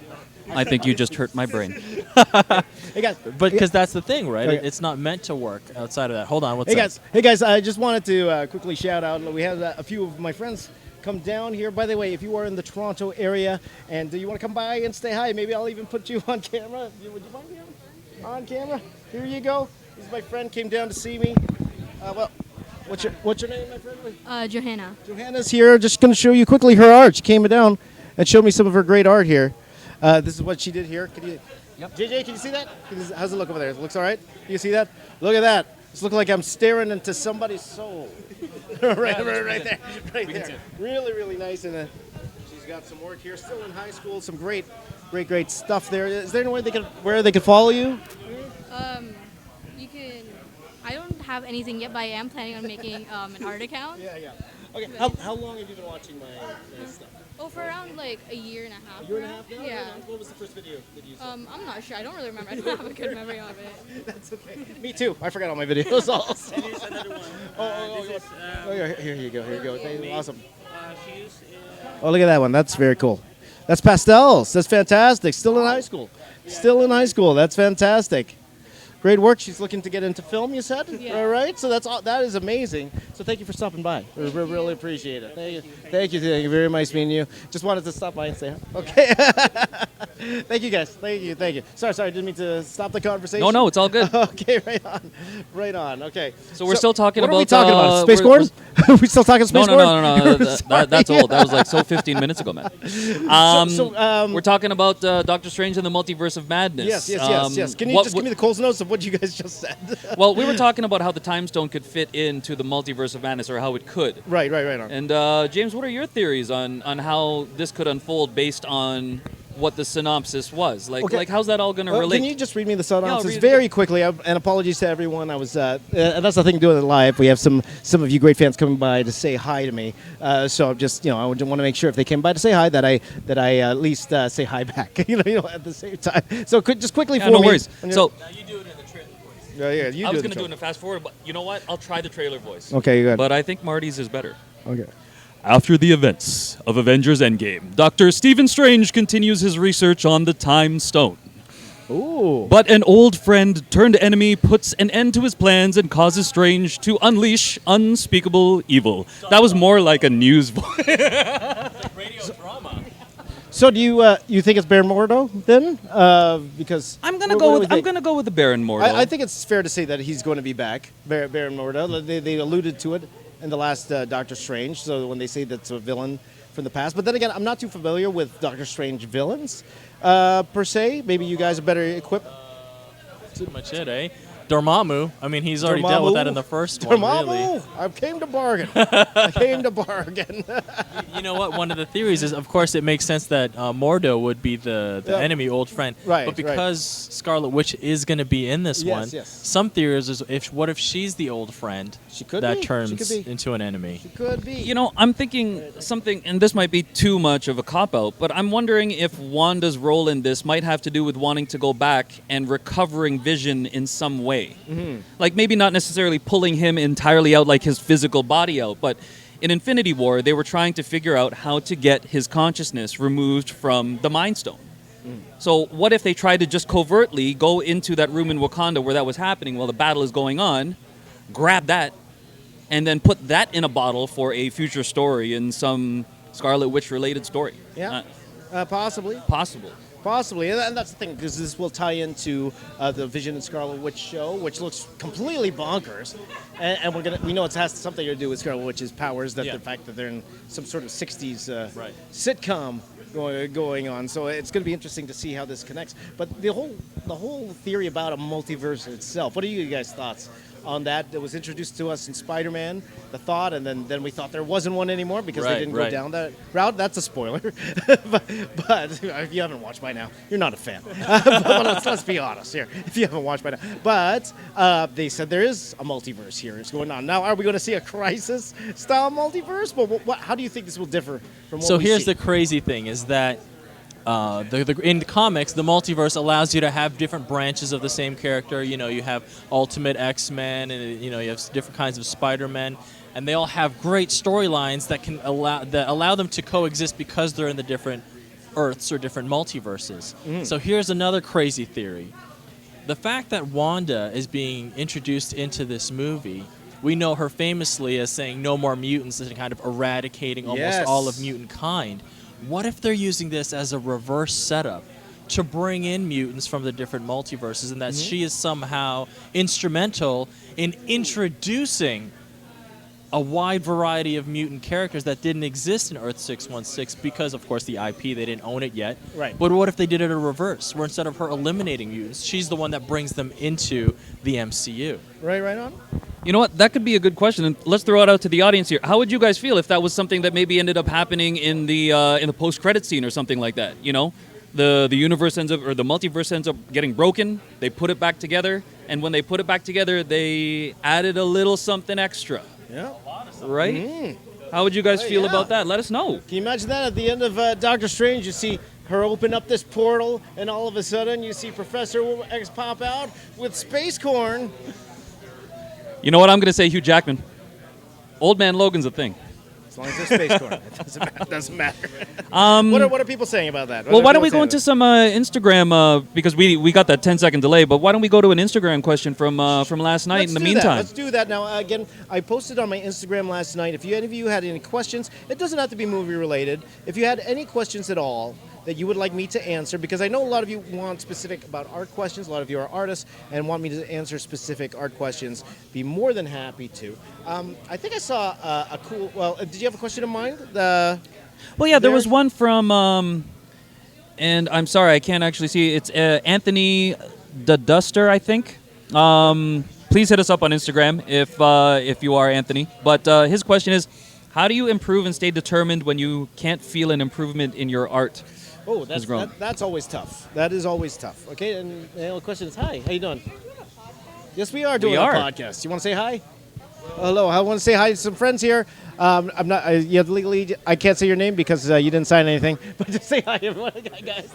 I think you just hurt my brain. Hey guys, But because that's the thing, right? Okay. It's not meant to work outside of that. Hold on, what's hey up? guys, I just wanted to quickly shout out. We have a few of my friends come down here. By the way, if you are in the Toronto area and you want to come by and say hi, maybe I'll even put you on camera. Would you mind being on camera? Here you go. This is my friend, came down to see me. What's your name, my friend? Johanna. Johanna's here. Just going to show you quickly her art. She came down and showed me some of her great art here. This is what she did here. Yep. JJ, can you see that? How's it look over there? It looks all right? You see that? Look at that. It's looking like I'm staring into somebody's soul. right there. Really, really nice. And she's got some work here. Still in high school. Some great stuff there. Is there any way where they could follow you? You can. I don't have anything yet, but I am planning on making an art account. Yeah. Okay. How long have you been watching my stuff? Oh, for around like a year and a half. Year and a half now? Yeah. What was the first video that you saw? I'm not sure. I don't really remember. I don't have a good memory of it. That's okay. Me too. I forgot all my videos also. And here's another one. Here you go. Thank you. Awesome. Shoes. Oh, look at that one. That's very cool. That's pastels. That's fantastic. Still in high school. That's fantastic. Great work. She's looking to get into film, you said? Yeah. All right. So that is amazing. So thank you for stopping by. We really appreciate it. Thank you. Very nice meeting you. Just wanted to stop by and say hi. Okay. Thank you, guys. Thank you. Sorry. I didn't mean to stop the conversation. No, it's all good. Okay, right on. Okay. So we're still talking about... What are we talking about? Space Corn? Are we still talking Space Corn? No. That's old. That was like 15 minutes ago, man. We're talking about Doctor Strange and the Multiverse of Madness. Yes. Can you just give me the Coles notes of what you guys just said? Well, we were talking about how the Time Stone could fit into the Multiverse of Madness, or how it could. Right on. And James, what are your theories on how this could unfold based on what the synopsis was? Like how's that all going to relate? Can you just read me the synopsis read very quickly? And apologies to everyone. I was that's the thing doing it live. We have some of you great fans coming by to say hi to me. So I'm just I want to make sure if they came by to say hi that I at least say hi back. At the same time. So just quickly for me. No worries. So Now you do it in the trailer voice. Yeah, you I was do going to do it in a fast forward, but you know what? I'll try the trailer voice. Okay, good. But I think Marty's is better. Okay. After the events of Avengers Endgame, Dr. Stephen Strange continues his research on the Time Stone. Ooh. But an old friend turned enemy puts an end to his plans and causes Strange to unleash unspeakable evil. That was more like a news voice. Radio drama. So do you think it's Baron Mordo then? Because I'm gonna what do we go with the Baron Mordo. I think it's fair to say that he's going to be back, Baron Mordo. They alluded to it in the last Doctor Strange. So when they say that's a villain from the past, but then again, I'm not too familiar with Doctor Strange villains per se. Maybe you guys are better equipped. Pretty much it, eh? Dormammu. I mean, he's already dealt with that in the first one, really. I came to bargain. You know what? One of the theories is, of course, it makes sense that Mordo would be the enemy old friend. Right, But because Scarlet Witch is going to be in this one, yes. some theories is what if she's the old friend She could that be. turns She could be. into an enemy? Could be. I'm thinking something, and this might be too much of a cop-out, but I'm wondering if Wanda's role in this might have to do with wanting to go back and recovering Vision in some way. Mm-hmm. Like maybe not necessarily pulling him entirely out, like his physical body out, but in Infinity War, they were trying to figure out how to get his consciousness removed from the Mind Stone. So what if they tried to just covertly go into that room in Wakanda where that was happening while the battle is going on, grab that, and then put that in a bottle for a future story in some Scarlet Witch related story? Yeah. Possibly. Possibly, and that's the thing, because this will tie into the Vision and Scarlet Witch show, which looks completely bonkers, and we know it has something to do with Scarlet Witch's powers, that the fact that they're in some sort of '60s sitcom going on. So it's going to be interesting to see how this connects. But the whole theory about a multiverse itself. What are you guys' thoughts on that? It was introduced to us in Spider-Man, the thought, and then we thought there wasn't one anymore because they didn't go down that route. That's a spoiler. but if you haven't watched by now, you're not a fan. But let's be honest here. If you haven't watched by now. But they said there is a multiverse here. It's going on. Now, are we going to see a Crisis-style multiverse? But how do you think this will differ from what we see? So here's the crazy thing is that in the comics, the multiverse allows you to have different branches of the same character. You have Ultimate X-Men, and you have different kinds of Spider-Men, and they all have great storylines that allow them to coexist because they're in the different Earths or different multiverses. So here's another crazy theory: the fact that Wanda is being introduced into this movie We know her famously as saying no more mutants and kind of eradicating almost all of mutant kind. What if they're using this as a reverse setup to bring in mutants from the different multiverses, and that she is somehow instrumental in introducing a wide variety of mutant characters that didn't exist in Earth 616 because, of course, the IP, they didn't own it yet. Right. But what if they did it in reverse, where instead of her eliminating mutants, she's the one that brings them into the MCU? Right on. You know what? That could be a good question, and let's throw it out to the audience here. How would you guys feel if that was something that maybe ended up happening in the post-credit scene or something like that? You know, the universe ends up, or the multiverse ends up getting broken. They put it back together, and when they put it back together, they added a little something extra. Yeah. Right? How would you guys feel about that? Let us know. Can you imagine that at the end of Doctor Strange? You see her open up this portal, and all of a sudden you see Professor X pop out with space corn. You know what? I'm going to say Hugh Jackman. Old Man Logan's a thing. As long as there's space corn, it doesn't matter. What are people saying about that? Well, why don't we go into some Instagram, because we got that 10-second delay, but why don't we go to an Instagram question from last night in the meantime? Let's do that now. Again, I posted on my Instagram last night. If any of you had any questions, it doesn't have to be movie related. If you had any questions at all that you would like me to answer, because I know a lot of you want specific about art questions, a lot of you are artists and want me to answer specific art questions, be more than happy to. I think I saw a cool, did you have a question in mind? Well, yeah, there was one from, and I'm sorry, I can't actually see. It's Anthony the Duster, I think. Please hit us up on Instagram if you are Anthony. But his question is, how do you improve and stay determined when you can't feel an improvement in your art? Oh, that's always tough. That is always tough. Okay, and the question is, hi, how you doing? Yes, we are doing a podcast. You want to say hi? Hello, I want to say hi to some friends here. I'm not. Legally, I can't say your name because you didn't sign anything. But just say hi, everyone. Hi, guys.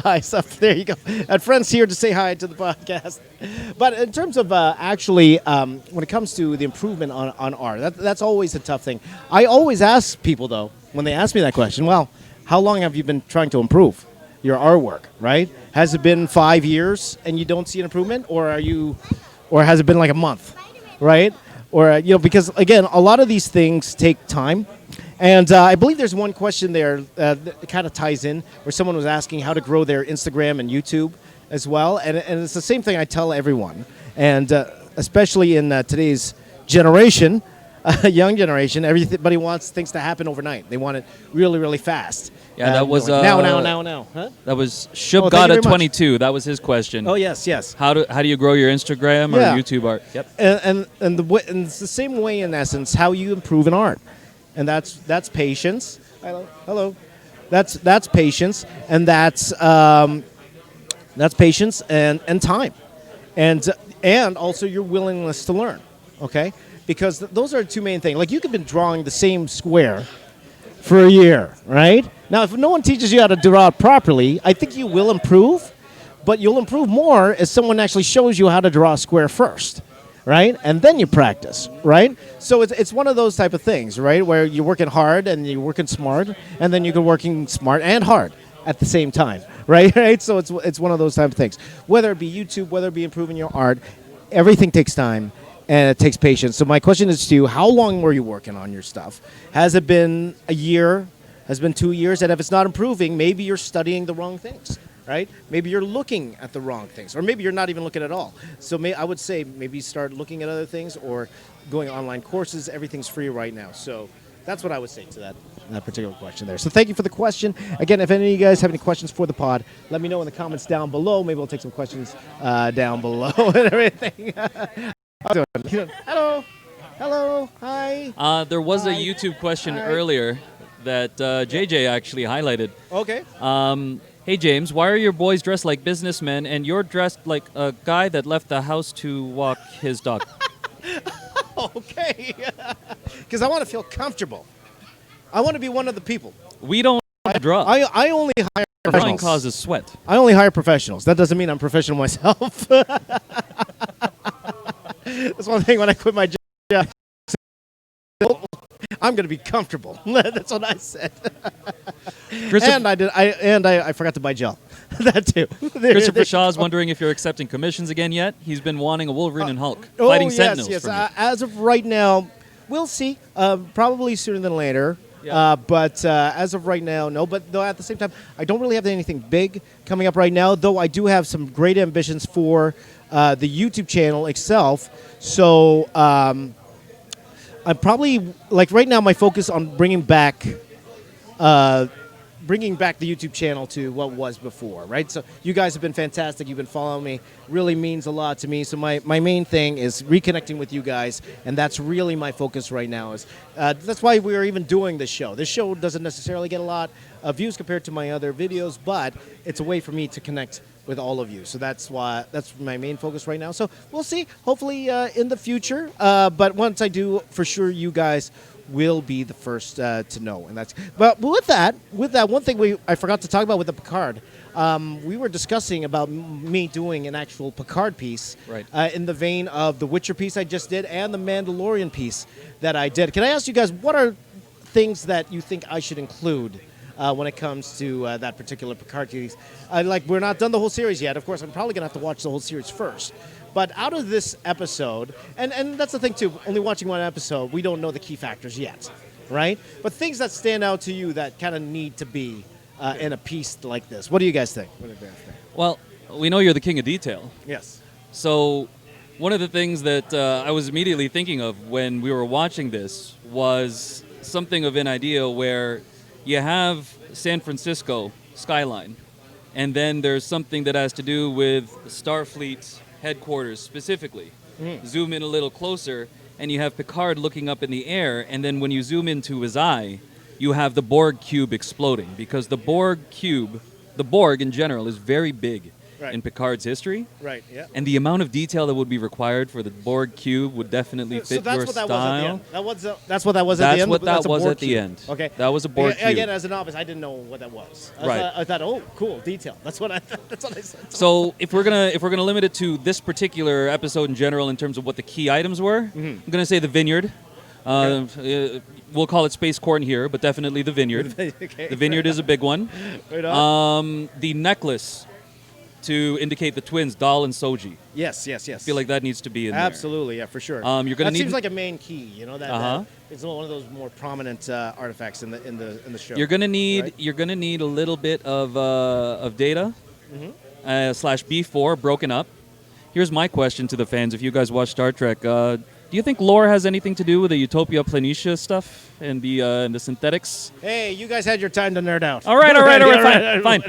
Hi, so there you go. And friends here to say hi to the podcast. But in terms of actually, when it comes to the improvement on art, that's always a tough thing. I always ask people though when they ask me that question. Well, how long have you been trying to improve your artwork? Right? Has it been 5 years and you don't see an improvement, or has it been like a month? Right? Or, because, again, a lot of these things take time. And I believe there's one question there that kind of ties in, where someone was asking how to grow their Instagram and YouTube as well. And it's the same thing I tell everyone. And especially in today's generation, young generation, everybody wants things to happen overnight. They want it really, really fast. Yeah, that was now. Huh? That was Shubgada22. That was his question. Oh yes. How do you grow your Instagram or YouTube art? Yep. And it's the same way in essence how you improve in art, and that's patience. Hello. That's patience, and that's patience and time, and also your willingness to learn. Okay, because those are two main things. Like you could have been drawing the same square for a year, right? Now, if no one teaches you how to draw it properly, I think you will improve, but you'll improve more as someone actually shows you how to draw a square first, right? And then you practice, right? So it's one of those type of things, right, where you're working hard and you're working smart, and then you're working smart and hard at the same time, right? So it's one of those type of things. Whether it be YouTube, whether it be improving your art, everything takes time. And it takes patience. So my question is to you, how long were you working on your stuff? Has it been a year? Has it been 2 years? And if it's not improving, maybe you're studying the wrong things, right? Maybe you're looking at the wrong things. Or maybe you're not even looking at all. So I would say maybe start looking at other things or going online courses. Everything's free right now. So that's what I would say to that particular question there. So thank you for the question. Again, if any of you guys have any questions for the pod, let me know in the comments down below. Maybe we'll take some questions down below and everything. Hello, hi. There was a YouTube question earlier that JJ actually highlighted. Okay. Hey James, why are your boys dressed like businessmen and you're dressed like a guy that left the house to walk his dog? Okay. Because I want to feel comfortable. I want to be one of the people. We don't draw. I only hire Drawing professionals. causes sweat. I only hire professionals. That doesn't mean I'm professional myself. That's one thing when I quit my job. I'm going to be comfortable. That's what I said. And I forgot to buy gel. that too. Christopher Shaw's wondering if you're accepting commissions again yet. He's been wanting a Wolverine and Hulk Oh, fighting yes, Sentinels. yes. from you. As of right now, we'll see. Probably sooner than later. Yeah. But as of right now, no. But though at the same time, I don't really have anything big coming up right now. Though I do have some great ambitions for the YouTube channel itself. So I'm probably like right now. My focus on bringing back the YouTube channel to what was before, right? So you guys have been fantastic. You've been following me. Really means a lot to me. So my main thing is reconnecting with you guys, and that's really my focus right now. Is that's why we are even doing this show. This show doesn't necessarily get a lot of views compared to my other videos, but it's a way for me to connect with all of you. So that's my main focus right now. So we'll see. Hopefully in the future. But once I do, for sure, you guys will be the first to know, and that's. But with that, one thing I forgot to talk about with the Picard, we were discussing about me doing an actual Picard piece, Right. In the vein of the Witcher piece I just did and the Mandalorian piece that I did. Can I ask you guys what are things that you think I should include when it comes to that particular Picard piece? Like we're not done the whole series yet. Of course, I'm probably gonna have to watch the whole series first. But out of this episode, and that's the thing too, only watching one episode, we don't know the key factors yet, right? But things that stand out to you that kind of need to be in a piece like this. What do you guys think? What do you guys think? Well, we know you're the king of detail. Yes. So one of the things that I was immediately thinking of when we were watching this was something of an idea where you have San Francisco skyline, and then there's something that has to do with Starfleet's headquarters specifically. Zoom in a little closer, and you have Picard looking up in the air, and then when you zoom into his eye, you have the Borg cube exploding, because the Borg in general, is very big in Picard's history. Right, yeah. And the amount of detail that would be required for the Borg cube would definitely fit your style. That's what that was at the end? That's what that That's a was Borg at the cube. end. Okay. That was a Borg cube. Again, as a novice, I didn't know what that was. I thought, oh, cool, detail. That's what I said. So if we're gonna limit it to this particular episode in general in terms of what the key items were, I'm gonna say the vineyard. We'll call it Space Corn here, but definitely the vineyard. Okay. The vineyard is a big one. Right on. The necklace to indicate the twins, Dal and Soji. Yes. I feel like that needs to be in there. Absolutely, yeah, for sure. You're gonna that need seems like a main key, you know. That Uh-huh. it's one of those more prominent artifacts in the show. You're gonna need right? a little bit of data / B4 broken up. Here's my question to the fans: if you guys watch Star Trek, do you think lore has anything to do with the Utopia Planitia stuff and the synthetics? Hey, you guys had your time to nerd out. All right, fine.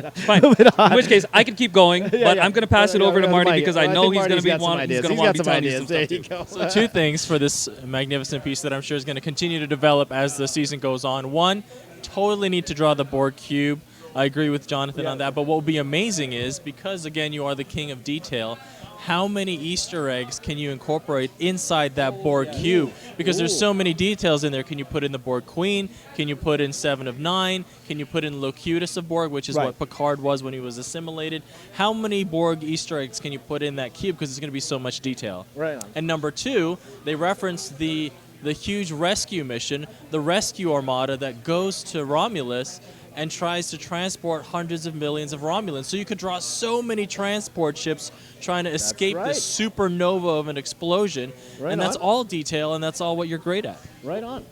In which case, I can keep going, but I'm going to pass it over to Marty because I know he's going to be one. He's going to want to be telling you some stuff too. So two things for this magnificent piece that I'm sure is going to continue to develop as the season goes on. One, totally need to draw the Borg cube. I agree with Jonathan on that. But what would be amazing is, because, again, you are the king of detail, how many Easter eggs can you incorporate inside that Borg cube? Because there's so many details in there. Can you put in the Borg Queen? Can you put in 7 of 9? Can you put in Locutus of Borg, which is what Picard was when he was assimilated? How many Borg Easter eggs can you put in that cube? Because it's going to be so much detail. Right on. And number two, they reference the huge rescue mission, the rescue armada that goes to Romulus and tries to transport hundreds of millions of Romulans. So you could draw so many transport ships trying to escape this supernova of an explosion. And that's all detail, and that's all what you're great at. Right on.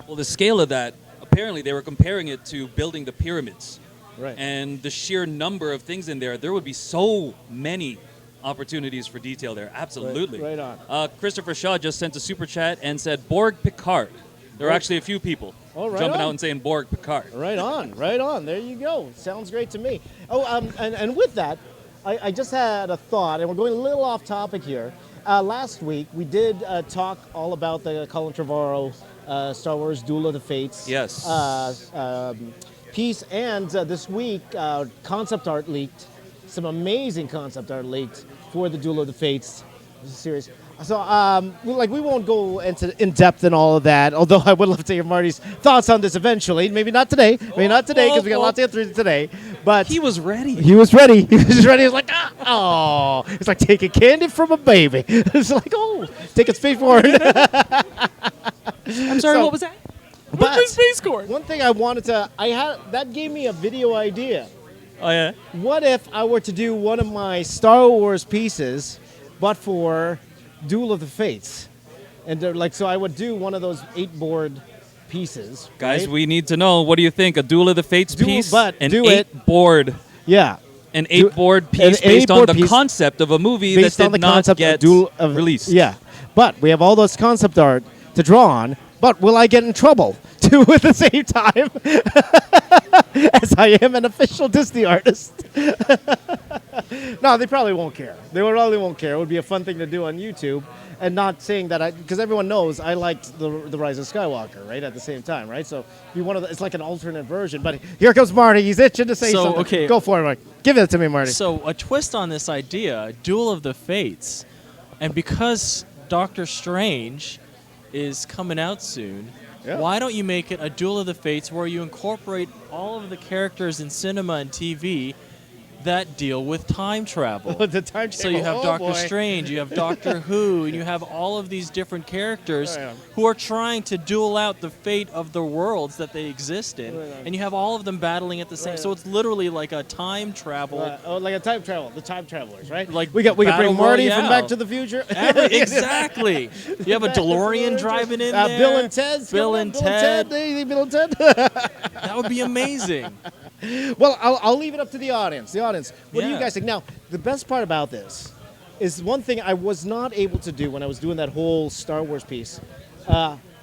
Well, the scale of that, apparently they were comparing it to building the pyramids. Right. And the sheer number of things in there would be so many opportunities for detail there. Absolutely. Right on. Christopher Shaw just sent a super chat and said, Borg Picard. There are actually a few people jumping out and saying Borg Picard. Right on. There you go. Sounds great to me. Oh, and with that, I just had a thought, and we're going a little off topic here. Last week, we did talk all about the Colin Trevorrow Star Wars Duel of the Fates piece, and this week, concept art leaked. Some amazing concept art leaked for the Duel of the Fates series. So, we won't go in depth in all of that, although I would love to hear Marty's thoughts on this eventually. Maybe not today. Because we got lots to get through today. But he was ready. He was ready. He was like, oh. It's like taking candy from a baby. It's like, oh, take its feet forward. I'm sorry, what was that? But Space Corn? one thing I wanted to, that gave me a video idea. Oh yeah. What if I were to do one of my Star Wars pieces, but for Duel of the Fates? And so I would do one of those 8-board pieces. Guys, right? we need to know. What do you think? A Duel of the Fates piece? but An do it. 8-board. Yeah. An 8-board piece an based on 8-board the piece concept of a movie that Based on the did not concept get of Duel of released. Yeah. But we have all those concept art to draw on. But will I get in trouble too at the same time? As I am an official Disney artist. No, they probably won't care. They probably won't care. It would be a fun thing to do on YouTube, and not saying that because everyone knows I liked the Rise of Skywalker, right? At the same time, right? So be one of it's like an alternate version. But here comes Marty. He's itching to say So, something. okay. Go for it, Marty. Give it to me, Marty. So a twist on this idea, Duel of the Fates, and because Doctor Strange is coming out soon, Yeah. why don't you make it a Duel of the Fates where you incorporate all of the characters in cinema and TV that deal with time travel? The time So you have oh, Doctor boy. Strange, you have Doctor Who, and you have all of these different characters Oh, yeah. who are trying to duel out the fate of the worlds that they exist in, Oh, yeah. and you have all of them battling at the same. Right. So it's literally like a time travel. Like a time travel, the time travelers, right? Like we can Battle bring Marty from Royale. Back to the Future. Exactly. You have a DeLorean driving in there. Bill and Ted's Bill coming and up. Ted. Bill and Ted. That would be amazing. Well, I'll leave it up to the audience. The audience, what do you Yeah. guys think? Now, the best part about this is one thing I was not able to do when I was doing that whole Star Wars piece.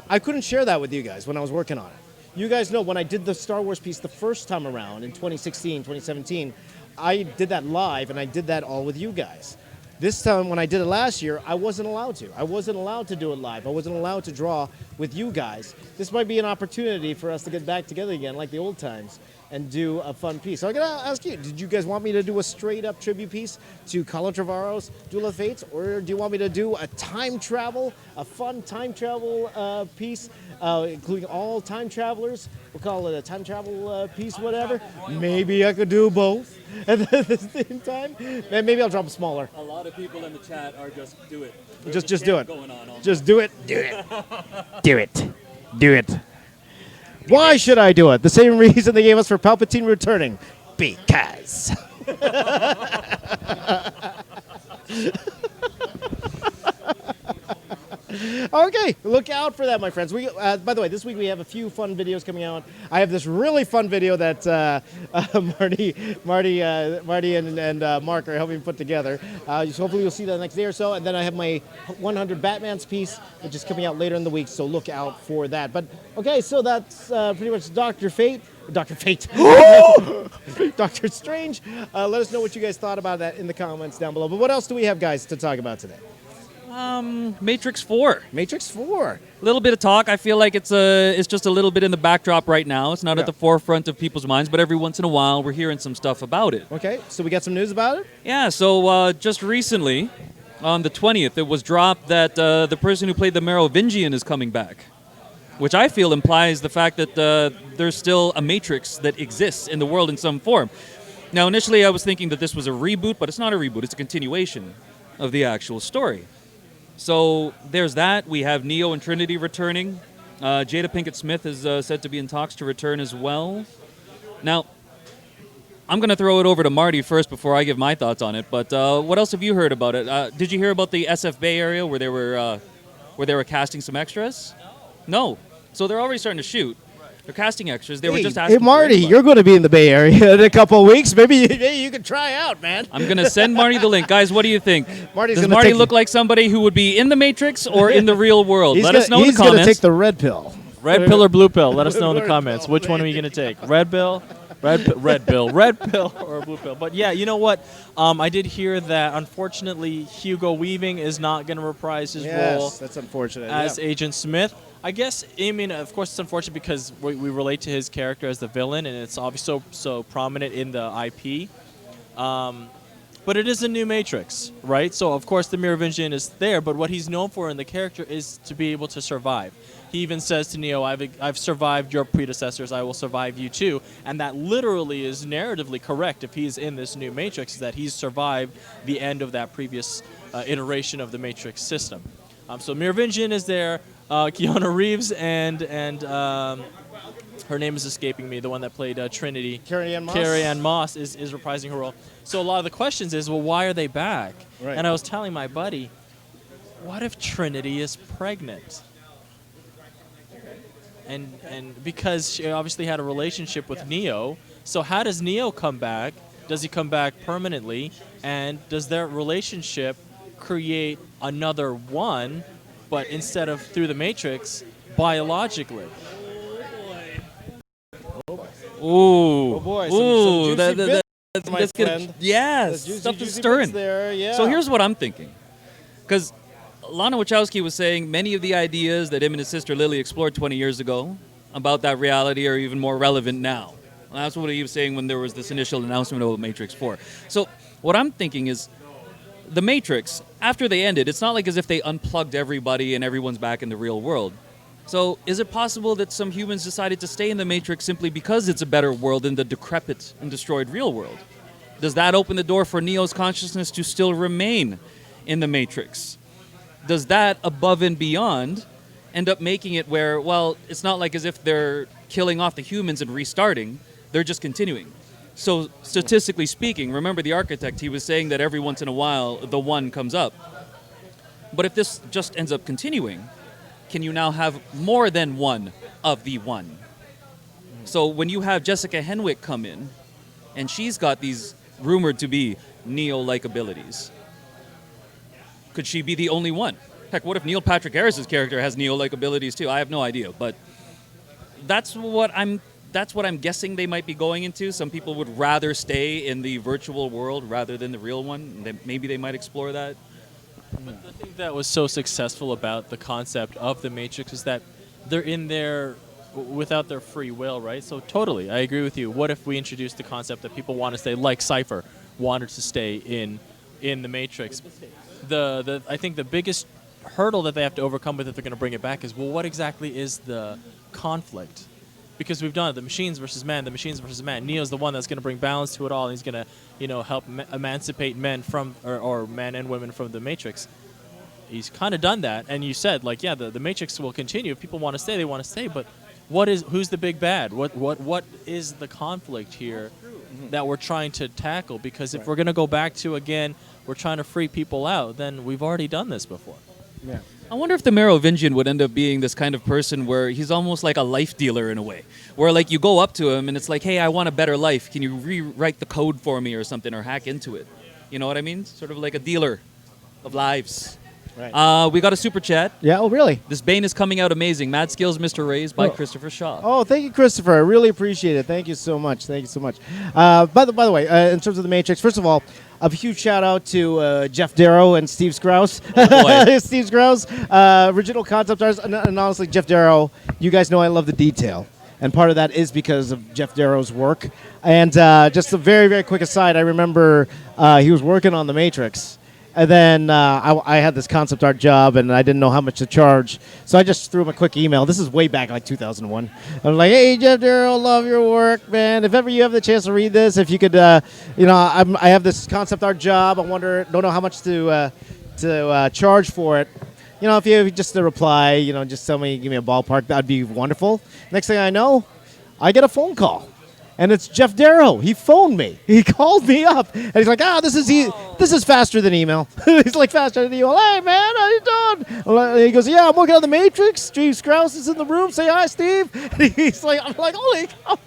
I couldn't share that with you guys when I was working on it. You guys know when I did the Star Wars piece the first time around in 2016, 2017, I did that live and I did that all with you guys. This time when I did it last year, I wasn't allowed to. I wasn't allowed to do it live. I wasn't allowed to draw with you guys. This might be an opportunity for us to get back together again like the old times and do a fun piece. So I'm going to ask you, did you guys want me to do a straight-up tribute piece to Colin Trevorrow's Duel of Fates, or do you want me to do a fun time travel piece, including all time travelers? We'll call it a time travel piece, whatever. Maybe I could do both at the same time. And maybe I'll drop them smaller. A lot of people in the chat are just do it. Just do it. Going on. Just do it. Do it. Do it. Do it. Why should I do it? The same reason they gave us for Palpatine returning. Because. Okay, look out for that, my friends. By the way, this week we have a few fun videos coming out. I have this really fun video that Marty and Mark are helping put together. So hopefully you'll see that next day or so. And then I have my 100 Batman's piece, which is coming out later in the week. So look out for that. But okay, so that's pretty much Doctor Fate. Doctor Strange. Let us know what you guys thought about that in the comments down below. But what else do we have, guys, to talk about today? Matrix 4. Matrix 4. A little bit of talk. I feel like it's just a little bit in the backdrop right now. It's not Yeah. at the forefront of people's minds, but every once in a while we're hearing some stuff about it. Okay, so we got some news about it? Yeah, so just recently, on the 20th, it was dropped that the person who played the Merovingian is coming back, which I feel implies the fact that there's still a Matrix that exists in the world in some form. Now, initially I was thinking that this was a reboot, but it's not a reboot. It's a continuation of the actual story. So there's that. We have Neo and Trinity returning. Jada Pinkett Smith is said to be in talks to return as well. Now, I'm going to throw it over to Marty first before I give my thoughts on it. But what else have you heard about it? Did you hear about the SF Bay area where they were casting some extras? No. So they're already starting to shoot. They're casting extras. They were just asking. Hey, Marty, for input. you're going to be in the Bay Area in a couple of weeks. Maybe you can try out, man. I'm going to send Marty the link. Guys, what do you think? Marty's Does gonna Marty take look you- like somebody who would be in the Matrix or in the real world? Let us know in the He's going to comments. take the red pill. Red pill or blue pill? Let us know in the Red comments. pill, Which one are you going to take? Red pill? Red pill or blue pill. But yeah, you know what? I did hear that unfortunately Hugo Weaving is not going to reprise his role Yes, that's unfortunate. as yeah. Agent Smith. I guess, I mean, of course it's unfortunate because we relate to his character as the villain and it's obviously so prominent in the IP. But it is a new Matrix, right? So of course the Merovingian is there, but what he's known for in the character is to be able to survive. He even says to Neo, I've survived your predecessors, I will survive you too. And that literally is narratively correct if he's in this new Matrix, is that he's survived the end of that previous iteration of the Matrix system. So Merovingian is there, Keanu Reeves and her name is escaping me, the one that played Trinity. Carrie-Anne Moss? Carrie-Anne Moss is reprising her role. So a lot of the questions is, well, why are they back? Right. And I was telling my buddy, what if Trinity is pregnant? And because she obviously had a relationship with Neo, so how does Neo come back? Does he come back permanently? And does their relationship create another one, but instead of through the Matrix, biologically? Ooh. Oh boy, Ooh. some juicy bits, my That's good. friend. Yes. Juicy, Stuff is juicy stirring. bits there, yeah. So here's what I'm thinking. Because Lana Wachowski was saying many of the ideas that him and his sister Lily explored 20 years ago about that reality are even more relevant now. And that's what he was saying when there was this initial announcement of Matrix 4. So what I'm thinking is the Matrix, after they ended, it's not like as if they unplugged everybody and everyone's back in the real world. So is it possible that some humans decided to stay in the Matrix simply because it's a better world than the decrepit and destroyed real world? Does that open the door for Neo's consciousness to still remain in the Matrix? Does that, above and beyond, end up making it where, well, it's not like as if they're killing off the humans and restarting, they're just continuing. So statistically speaking, remember the architect, he was saying that every once in a while the one comes up. But if this just ends up continuing, can you now have more than one of the one? So when you have Jessica Henwick come in, and she's got these rumored to be Neo-like abilities, could she be the only one? Heck, what if Neil Patrick Harris's character has Neo-like abilities too? I have no idea, but that's what I'm guessing they might be going into. Some people would rather stay in the virtual world rather than the real one. Maybe they might explore that. But the thing that was so successful about the concept of the Matrix is that they're in there without their free will, right? So totally, I agree with you. What if we introduced the concept that people want to stay, like Cypher wanted to stay in the Matrix? I think the biggest hurdle that they have to overcome with if they're going to bring it back is, well, what exactly is the conflict? Because we've done it, the machines versus man. Neo's the one that's going to bring balance to it all, and he's going to, help emancipate men from, or men and women from the Matrix. He's kind of done that, and you said, the Matrix will continue. If people want to stay, they want to stay. But who's the big bad? What is the conflict here that we're trying to tackle? Because if we're going to go back to, again, we're trying to free people out, then we've already done this before. Yeah. I wonder if the Merovingian would end up being this kind of person where he's almost like a life dealer in a way. Where like you go up to him and it's like, hey, I want a better life. Can you rewrite the code for me or something or hack into it? You know what I mean? Sort of like a dealer of lives. Right. We got a super chat. Yeah, oh, really? This Bane is coming out amazing. Mad Skills, Mr. Rays by Christopher Shaw. Oh, thank you, Christopher. I really appreciate it. Thank you so much. By the way, in terms of the Matrix, first of all, a huge shout out to Jeff Darrow and Steve Sprouse. Oh, Steve Sprouse, original concept artist, and honestly, Jeff Darrow. You guys know I love the detail, and part of that is because of Jeff Darrow's work. And just a very, very quick aside, I remember he was working on the Matrix. And then I had this concept art job, and I didn't know how much to charge. So I just threw him a quick email. This is way back, like 2001. I'm like, hey, Jeff Darrow, love your work, man. If ever you have the chance to read this, if you could, I have this concept art job. Don't know how much to charge for it. If you just a reply, just tell me, give me a ballpark, that'd be wonderful. Next thing I know, I get a phone call. And it's Jeff Darrow. He phoned me. He called me up, and he's like, "this is faster than email." He's like, "Faster than email." Hey, man, how you doing? He goes, "Yeah, I'm working on the Matrix. Steve Sprouse is in the room. Say hi, Steve." And he's like, "I'm like, holy cow!"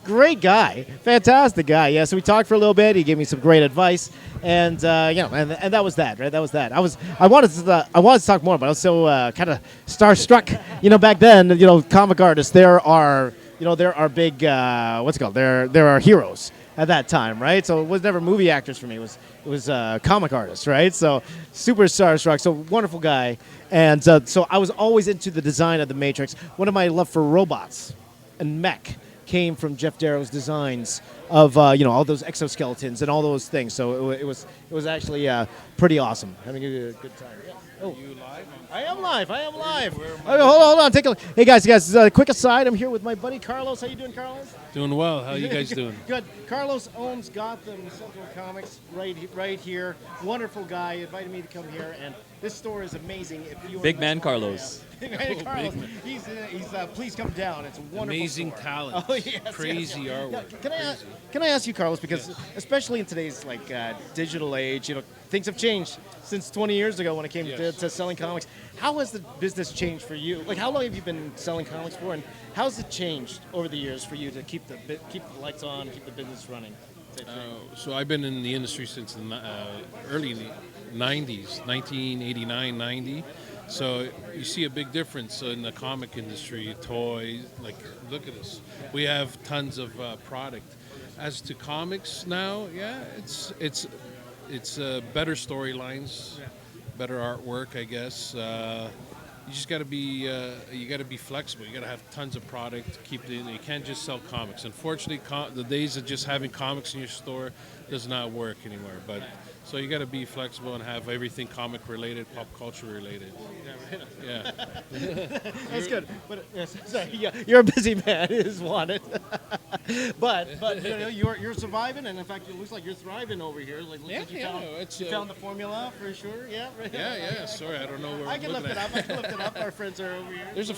Great guy, fantastic guy. Yeah. So we talked for a little bit. He gave me some great advice, and and that was that, right? That was that. I wanted to talk more, but I was so kind of starstruck. Back then, comic artists, there are big, there are heroes at that time, right? So it was never movie actors for me. It was comic artists, right? So super starstruck. So wonderful guy. And so I was always into the design of the Matrix. One of my love for robots and mech came from Jeff Darrow's designs all those exoskeletons and all those things. So it was actually pretty awesome. Having a good time. Yeah. Oh. You live? I am live. Okay, hold on. Take a look. Hey guys. Quick aside. I'm here with my buddy Carlos. How you doing, Carlos? Doing well. How you guys doing? Good. Carlos owns Gotham Central Comics right here. Wonderful guy. Invited me to come here, and this store is amazing. If you Big man Carlos. Carlos, he's please come down. It's a wonderful Amazing store. talent. Oh yes, Crazy yes. artwork. Can I ask you, Carlos? Because especially in today's digital age, things have changed since 20 years ago when it came to selling comics. How has the business changed for you? Like, how long have you been selling comics for, and how's it changed over the years for you to keep the lights on, keep the business running? So I've been in the industry since the early 90s, 1989, 90. So you see a big difference in the comic industry, toys. Like, look at this. We have tons of product. As to comics now, it's better storylines, better artwork, I guess. You just got to be flexible. You got to have tons of product. You can't just sell comics. Unfortunately, the days of just having comics in your store does not work anymore. But so you got to be flexible and have everything comic related, pop culture related. Yeah. That's good. But sorry, you're a busy man. Is wanted. but you're surviving, and in fact, it looks like you're thriving over here. Like, looks like you found the formula for sure. Yeah. Right. Yeah. Sorry, I don't know where I can lift it up. Our friends are over here. There's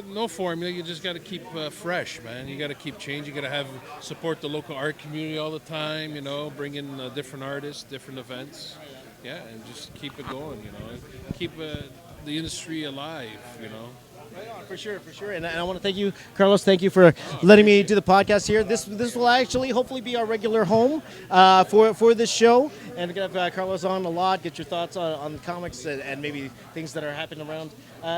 no formula. You just got to keep fresh, man. You got to keep changing. You got to support the local art community all the time. Bring in different artists, different events. Yeah, and just keep it going. Keep the industry alive. Right on, for sure. And I want to thank you, Carlos. Thank you for letting me do the podcast here. This will actually hopefully be our regular home for this show. And we're going to have Carlos on a lot, get your thoughts on comics and maybe things that are happening around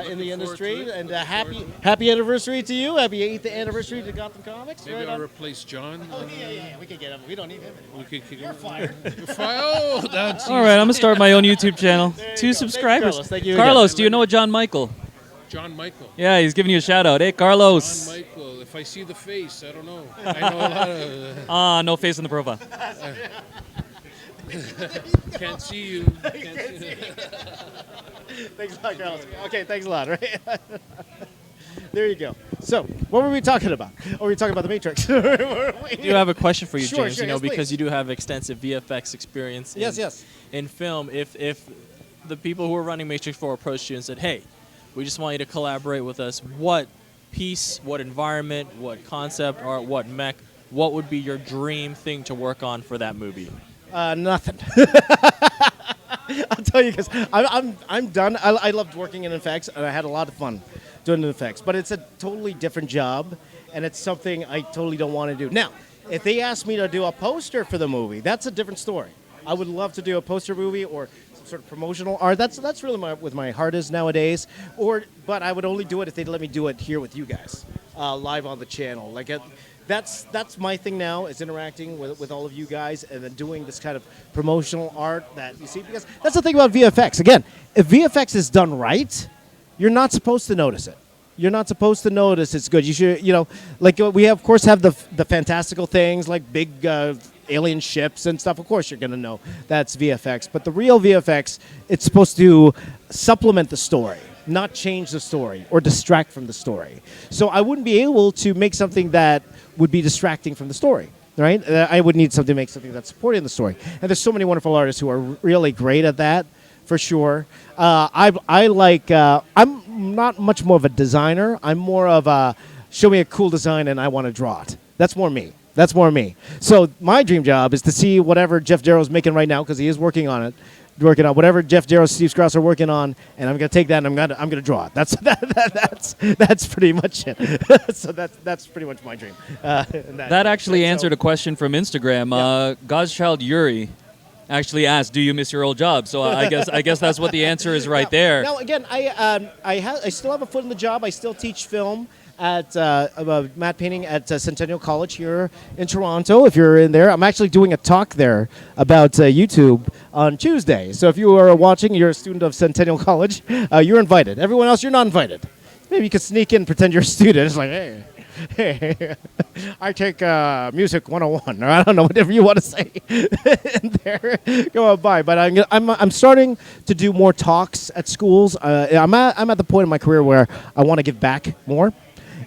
in the industry. And happy anniversary to you. Happy 8th anniversary to Gotham Comics. Maybe I'll replace John. Oh, yeah. We can get him. We don't need him anymore. You're fired. fired. Oh, that's All right, I'm going to start my own YouTube channel. 2 subsrisers. Thank you, Carlos, do you know a John Michael? John Michael. Yeah, he's giving you a shout out. Hey, Carlos. John Michael. If I see the face, I don't know. I know a lot of. No face in the profile. Can't see you. Thanks a lot, Carlos. Okay, thanks a lot. Right. There you go. So, what were we talking about? Oh, we were talking about the Matrix. I do have a question for you, Sure, James. sure, yes, because please. you do have extensive VFX experience. Yes. In film, if the people who are running Matrix 4 approached you and said, "Hey, we just want you to collaborate with us," what piece, what environment, what concept art, what mech, what would be your dream thing to work on for that movie? Nothing. I'll tell you because I'm done. I loved working in effects and I had a lot of fun doing the effects, but it's a totally different job and it's something I totally don't want to do. Now, if they asked me to do a poster for the movie, that's a different story. I would love to do a poster movie or some sort of promotional art. That's really what my heart is nowadays. But I would only do it if they'd let me do it here with you guys, live on the channel. That's my thing now, is interacting with all of you guys and then doing this kind of promotional art that you see. Because that's the thing about VFX. Again, if VFX is done right, you're not supposed to notice it. You're not supposed to notice it's good. You should, we of course have the fantastical things like big alien ships and stuff. Of course you're going to know that's VFX. But the real VFX, it's supposed to supplement the story, not change the story or distract from the story. So I wouldn't be able to make something that would be distracting from the story, right? I would need something to make something that's supporting the story. And there's so many wonderful artists who are really great at that, for sure. I'm not much more of a designer. I'm more of a show me a cool design and I want to draw it. That's more me. So my dream job is to see whatever Jeff Darrow's making right now, because he is working on whatever Jeff Darrow, Steve Strouse are working on, and I'm going to take that and I'm going to draw it. That's pretty much it. So that's pretty much my dream. That actually answered a question from Instagram. Godchild Yuri actually asked, "Do you miss your old job?" So I guess that's what the answer is right there. Now again, I still have a foot in the job. I still teach film at matte painting at Centennial College here in Toronto. If you're in there, I'm actually doing a talk there about YouTube on Tuesday. So if you are watching, you're a student of Centennial College, you're invited. Everyone else, you're not invited. Maybe you could sneak in and pretend you're a student. It's like, hey. I take music 101, or I don't know, whatever you want to say in there. Go on by. But I'm starting to do more talks at schools. I'm at the point in my career where I want to give back more.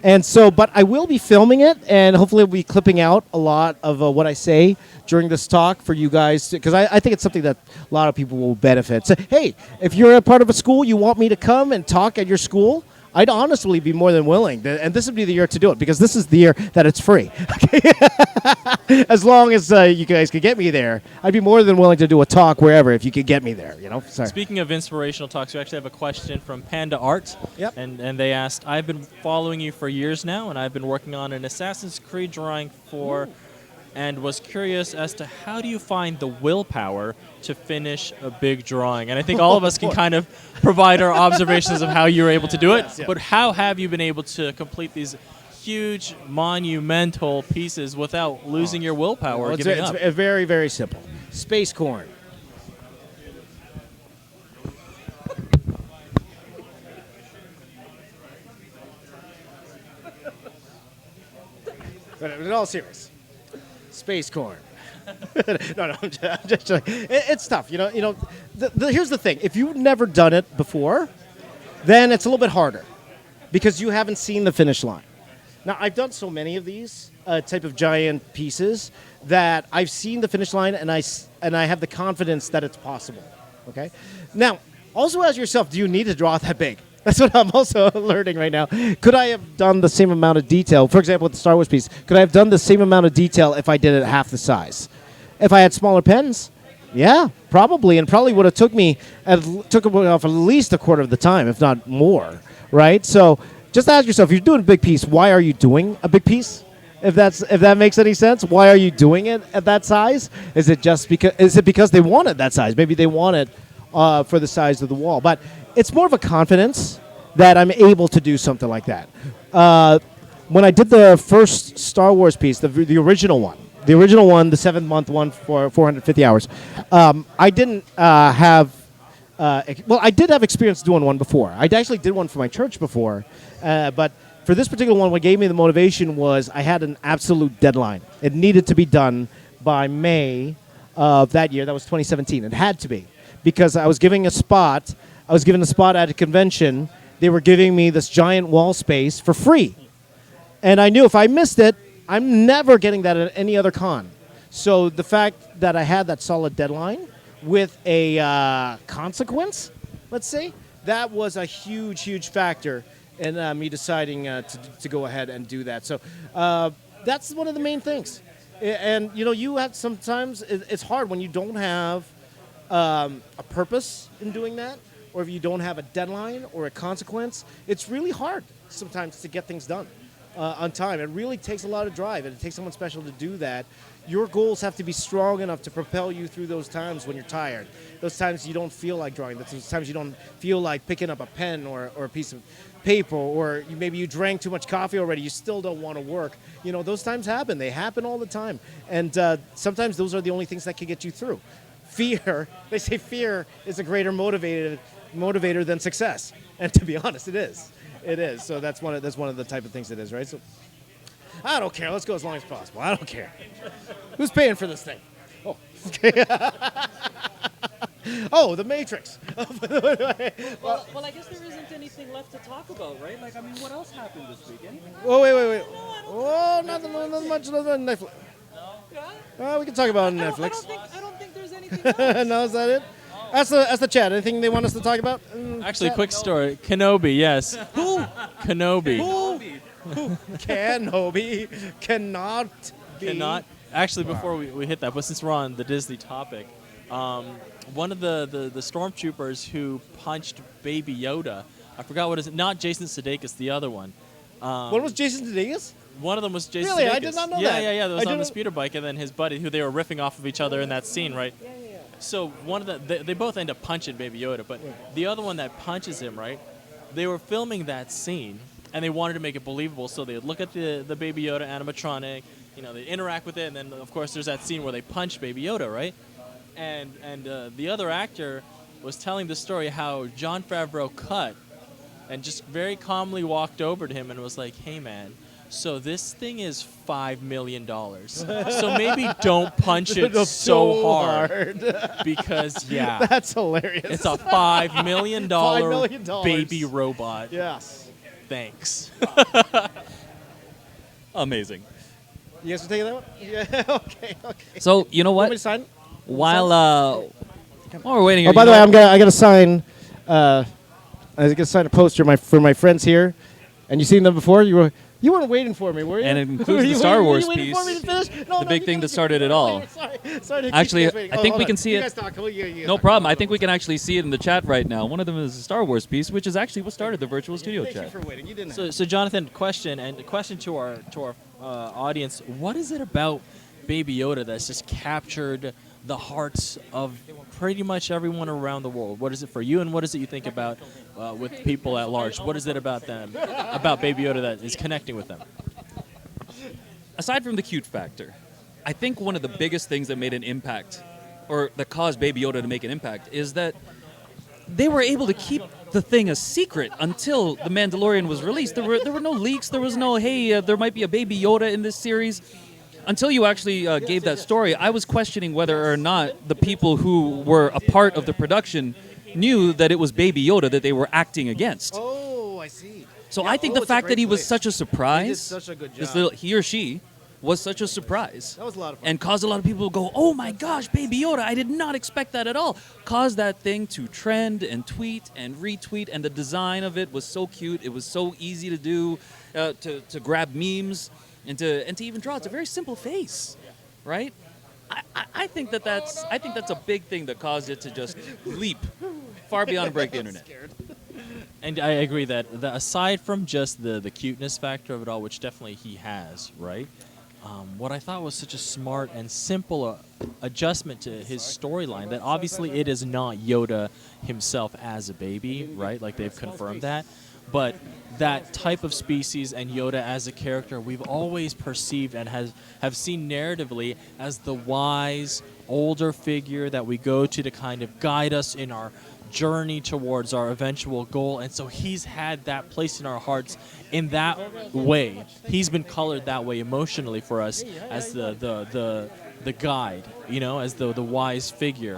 And so, but I will be filming it, and hopefully we'll be clipping out a lot of what I say during this talk for you guys, because I think it's something that a lot of people will benefit. So, hey, if you're a part of a school, you want me to come and talk at your school, I'd honestly be more than willing. And this would be the year to do it, because this is the year that it's free. As long as you guys could get me there, I'd be more than willing to do a talk wherever if you could get me there. Sorry. Speaking of inspirational talks, we actually have a question from Panda Art. Yep. And they asked, I've been following you for years now, and I've been working on an Assassin's Creed drawing and was curious as to how do you find the willpower to finish a big drawing? And I think all of us can kind of provide our observations of how you're able to do it. Yes, yeah. But how have you been able to complete these huge, monumental pieces without losing your willpower or giving up? It's very, very simple. Space corn. But in all serious, space corn. No, I'm just joking. It's tough. Here's the thing. If you've never done it before, then it's a little bit harder because you haven't seen the finish line. Now, I've done so many of these type of giant pieces that I've seen the finish line, and I have the confidence that it's possible. Okay. Now, also ask yourself, do you need to draw that big? That's what I'm also learning right now. Could I have done the same amount of detail? For example, with the Star Wars piece, could I have done the same amount of detail if I did it half the size? If I had smaller pens? Yeah, probably, and probably would have took off at least a quarter of the time, if not more, right? So just ask yourself, if you're doing a big piece, why are you doing a big piece? If that makes any sense, why are you doing it at that size? Is it because they want it that size? Maybe they want it for the size of the wall, but it's more of a confidence that I'm able to do something like that. When I did the first Star Wars piece, the original one, the 7-month one for 450 hours, I didn't have. I did have experience doing one before. I actually did one for my church before, but for this particular one, what gave me the motivation was I had an absolute deadline. It needed to be done by May of that year. That was 2017. It had to be, because I was given a spot at a convention. They were giving me this giant wall space for free. And I knew if I missed it, I'm never getting that at any other con. So the fact that I had that solid deadline with a consequence, let's say, that was a huge, huge factor in me deciding to go ahead and do that. So that's one of the main things. And, you have sometimes, it's hard when you don't have a purpose in doing that, or if you don't have a deadline or a consequence. It's really hard sometimes to get things done on time. It really takes a lot of drive, and it takes someone special to do that. Your goals have to be strong enough to propel you through those times when you're tired, those times you don't feel like drawing, those times you don't feel like picking up a pen or a piece of paper, or maybe you drank too much coffee already, you still don't want to work. Those times happen. They happen all the time. And sometimes those are the only things that can get you through. Fear, they say fear is a greater motivator than success. And to be honest, it is. It is. So that's one of the type of things it is, right? So I don't care. Let's go as long as possible. I don't care. Who's paying for this thing? Oh, okay. Oh, the Matrix. Well, I guess there isn't anything left to talk about, right? What else happened this weekend? Oh, wait. Oh, nothing much. Nothing Netflix. No? We can talk about Netflix. I don't think there's anything else. No, is that it? That's the chat. Anything they want us to talk about? Actually, quick story. Kenobi, yes. Who? Kenobi. Who? Kenobi cannot be. Cannot. Actually, before we hit that, but since we're on the Disney topic, one of the stormtroopers who punched Baby Yoda, I forgot what is it. Not Jason Sudeikis, the other one. What was Jason Sudeikis? One of them was Jason Really? Sudeikis. I did not know that. Yeah. That was on the speeder bike, and then his buddy, who they were riffing off of each other in that scene, right? Yeah. So one of they both end up punching Baby Yoda, but the other one that punches him, right? They were filming that scene, and they wanted to make it believable, so they would look at the Baby Yoda animatronic, they interact with it, and then of course there's that scene where they punch Baby Yoda, right? And the other actor was telling the story how Jon Favreau cut and just very calmly walked over to him and was like, "Hey man, So this thing is $5 million. So maybe don't punch it No, so hard. Because, yeah, That's hilarious. it's a $5 million $5 million. baby robot. Yes. Thanks. Amazing. You guys want to take that one? Yeah. Okay. So you know Want me what? to sign? While while we're waiting, Oh, by the way, I got to sign. I got to sign a poster for my friends here. And you seen them before? You weren't waiting for me, were you? And it includes Were the you Star waiting- were Wars you waiting for me piece, to finish? No, the no, big you thing guys that keep started it going. all. Sorry to keep Actually, you guys waiting. I think Hold we on. can see You it. guys talk. No problem. I think we can actually see it in the chat right now. One of them is a Star Wars piece, which is actually what started the virtual studio Thank you chat. for waiting. You didn't. So Jonathan, question to our audience: what is it about Baby Yoda that's just captured the hearts of pretty much everyone around the world? What is it for you, and what is it you think about with people at large? What is it about them, about Baby Yoda, that is connecting with them? Aside from the cute factor, I think one of the biggest things that made an impact, or that caused Baby Yoda to make an impact, is that they were able to keep the thing a secret until The Mandalorian was released. There were no leaks. There was no, hey, there might be a Baby Yoda in this series. Until you actually gave that story, I was questioning whether or not the people who were a part of the production knew that it was Baby Yoda that they were acting against. Oh, I see. So Yeah, I think oh, the it's a fact that great he was place. such a surprise, He did such a good this job. little, he or she was such a surprise. That was a lot of fun. And caused a lot of people to go, oh my gosh, Baby Yoda, I did not expect that at all. Caused that thing to trend and tweet and retweet, and the design of it was so cute. It was so easy to do, to grab memes and to even draw. It's a very simple face, right? I think that's a big thing that caused it to just leap far beyond and break the internet. And I agree that aside from just the cuteness factor of it all, which definitely he has, right? What I thought was such a smart and simple adjustment to his storyline, that obviously it is not Yoda himself as a baby, right? Like they've confirmed that. But that type of species and Yoda as a character, we've always perceived and have seen narratively as the wise, older figure that we go to kind of guide us in our journey towards our eventual goal. And so he's had that place in our hearts in that way. He's been colored that way emotionally for us as the guide, as the wise figure.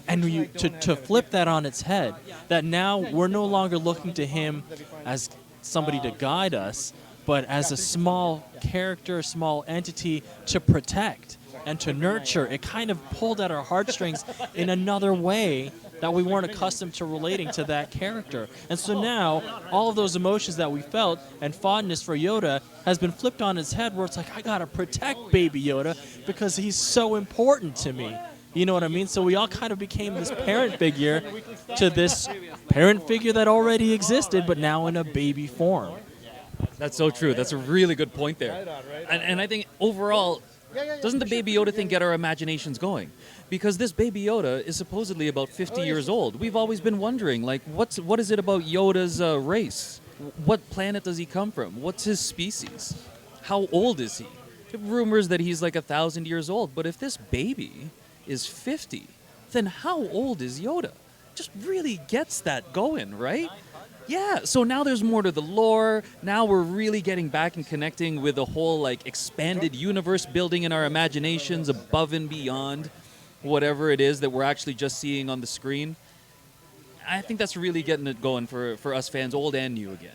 And to flip that on its head, that now we're no longer looking to him as somebody to guide us, but as a small character, small entity to protect and to nurture. It kind of pulled at our heartstrings in another way that we weren't accustomed to relating to that character. And so now, all of those emotions that we felt and fondness for Yoda has been flipped on its head, where it's like, I gotta protect Baby Yoda because he's so important to me. You know what I mean? So we all kind of became this parent figure to this parent figure that already existed, but now in a baby form. That's so true. That's a really good point there. And I think overall, doesn't the Baby Yoda thing get our imaginations going? Because this Baby Yoda is supposedly about 50 years old. We've always been wondering, like, what is it about Yoda's race? What planet does he come from? What's his species? How old is he? There are rumors that he's like 1,000 years old. But if this baby is 50, then how old is Yoda? Just really gets that going, right? Yeah, so now there's more to the lore. Now we're really getting back and connecting with the whole like expanded universe building in our imaginations above and beyond whatever it is that we're actually just seeing on the screen. I think that's really getting it going for us fans, old and new again.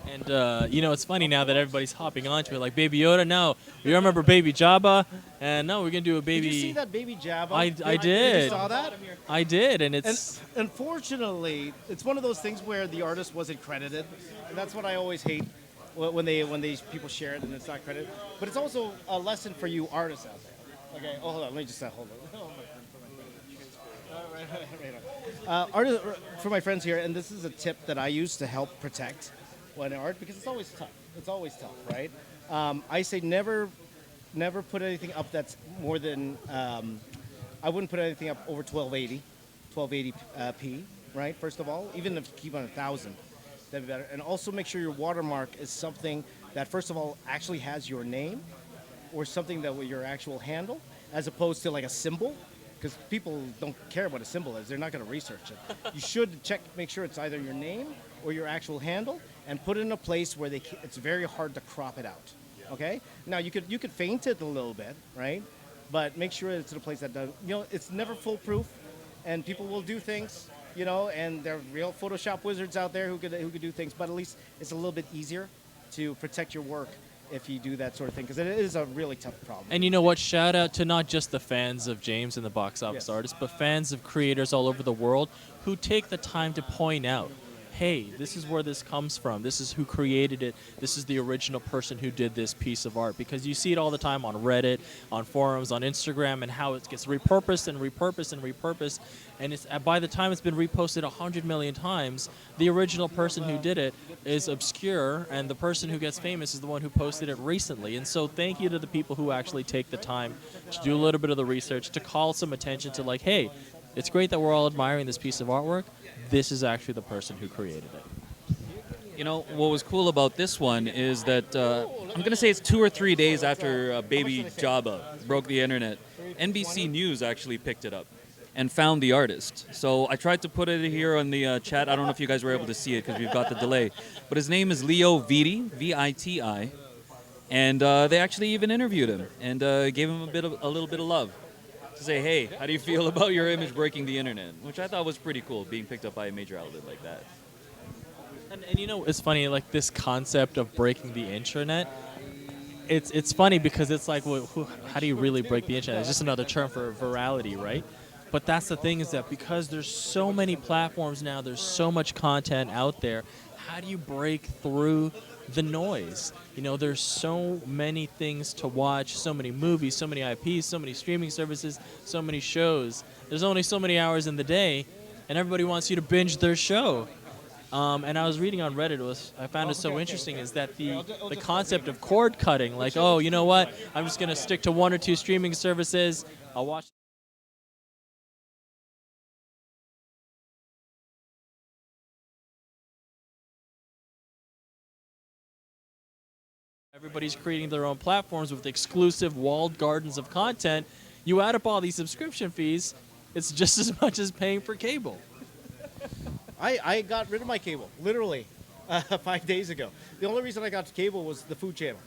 And, it's funny now that everybody's hopping onto it. Like, Baby Yoda, no. You remember Baby Jabba? And no, we're going to do a Baby... Did you see that Baby Jabba? I Did did. you saw that? I did, and it's... And unfortunately, it's one of those things where the artist wasn't credited. And that's what I always hate when these people share it and it's not credited. But it's also a lesson for you artists out there. Okay, hold on. Let me just hold on. Artist, for my friends here, and this is a tip that I use to help protect when art, because it's always tough. It's always tough, right? I say never put anything up that's more than. I wouldn't put anything up over 1280p, right? First of all, even if you keep on 1,000, that'd be better. And also make sure your watermark is something that, first of all, actually has your name, or something that with your actual handle, as opposed to like a symbol. because people don't care what a symbol is. They're not going to research it. You should make sure it's either your name or your actual handle, and put it in a place where it's very hard to crop it out. Okay. Now you could feint it a little bit, right? But make sure it's in a place that does. It's never foolproof, and people will do things. And there are real Photoshop wizards out there who could do things. But at least it's a little bit easier to protect your work if you do that sort of thing, because it is a really tough problem. And you know what? Shout out to not just the fans of James and the Box Office Yes. Artist, but fans of creators all over the world who take the time to point out, hey, this is where this comes from. This is who created it. This is the original person who did this piece of art. Because you see it all the time on Reddit, on forums, on Instagram, and how it gets repurposed and repurposed and repurposed. And by the time it's been reposted 100 million times, the original person who did it is obscure, and the person who gets famous is the one who posted it recently. And so thank you to the people who actually take the time to do a little bit of the research, to call some attention to like, hey, it's great that we're all admiring this piece of artwork. This is actually the person who created it. What was cool about this one is that I'm going to say it's 2 or 3 days after Baby Jabba broke the internet. NBC News actually picked it up and found the artist. So I tried to put it here on the chat. I don't know if you guys were able to see it because we've got the delay. But his name is Leo Viti, V-I-T-I. And they actually even interviewed him and gave him a little bit of love. To say, hey, how do you feel about your image breaking the internet? Which I thought was pretty cool, being picked up by a major outlet like that. And it's funny, like this concept of breaking the internet. It's funny because it's like, well, how do you really break the internet? It's just another term for virality, right? But that's the thing, is that because there's so many platforms now, there's so much content out there, how do you break through the noise? There's so many things to watch, so many movies, so many IPs, so many streaming services, so many shows. There's only so many hours in the day, and everybody wants you to binge their show. And I was reading on Reddit, I found it so interesting, is that the concept of cord cutting, like, oh, you know what, I'm just going to stick to 1 or 2 streaming services, I'll watch. Everybody's creating their own platforms with exclusive walled gardens of content. You add up all these subscription fees, it's just as much as paying for cable. I got rid of my cable, literally, 5 days ago. The only reason I got cable was the Food Channel.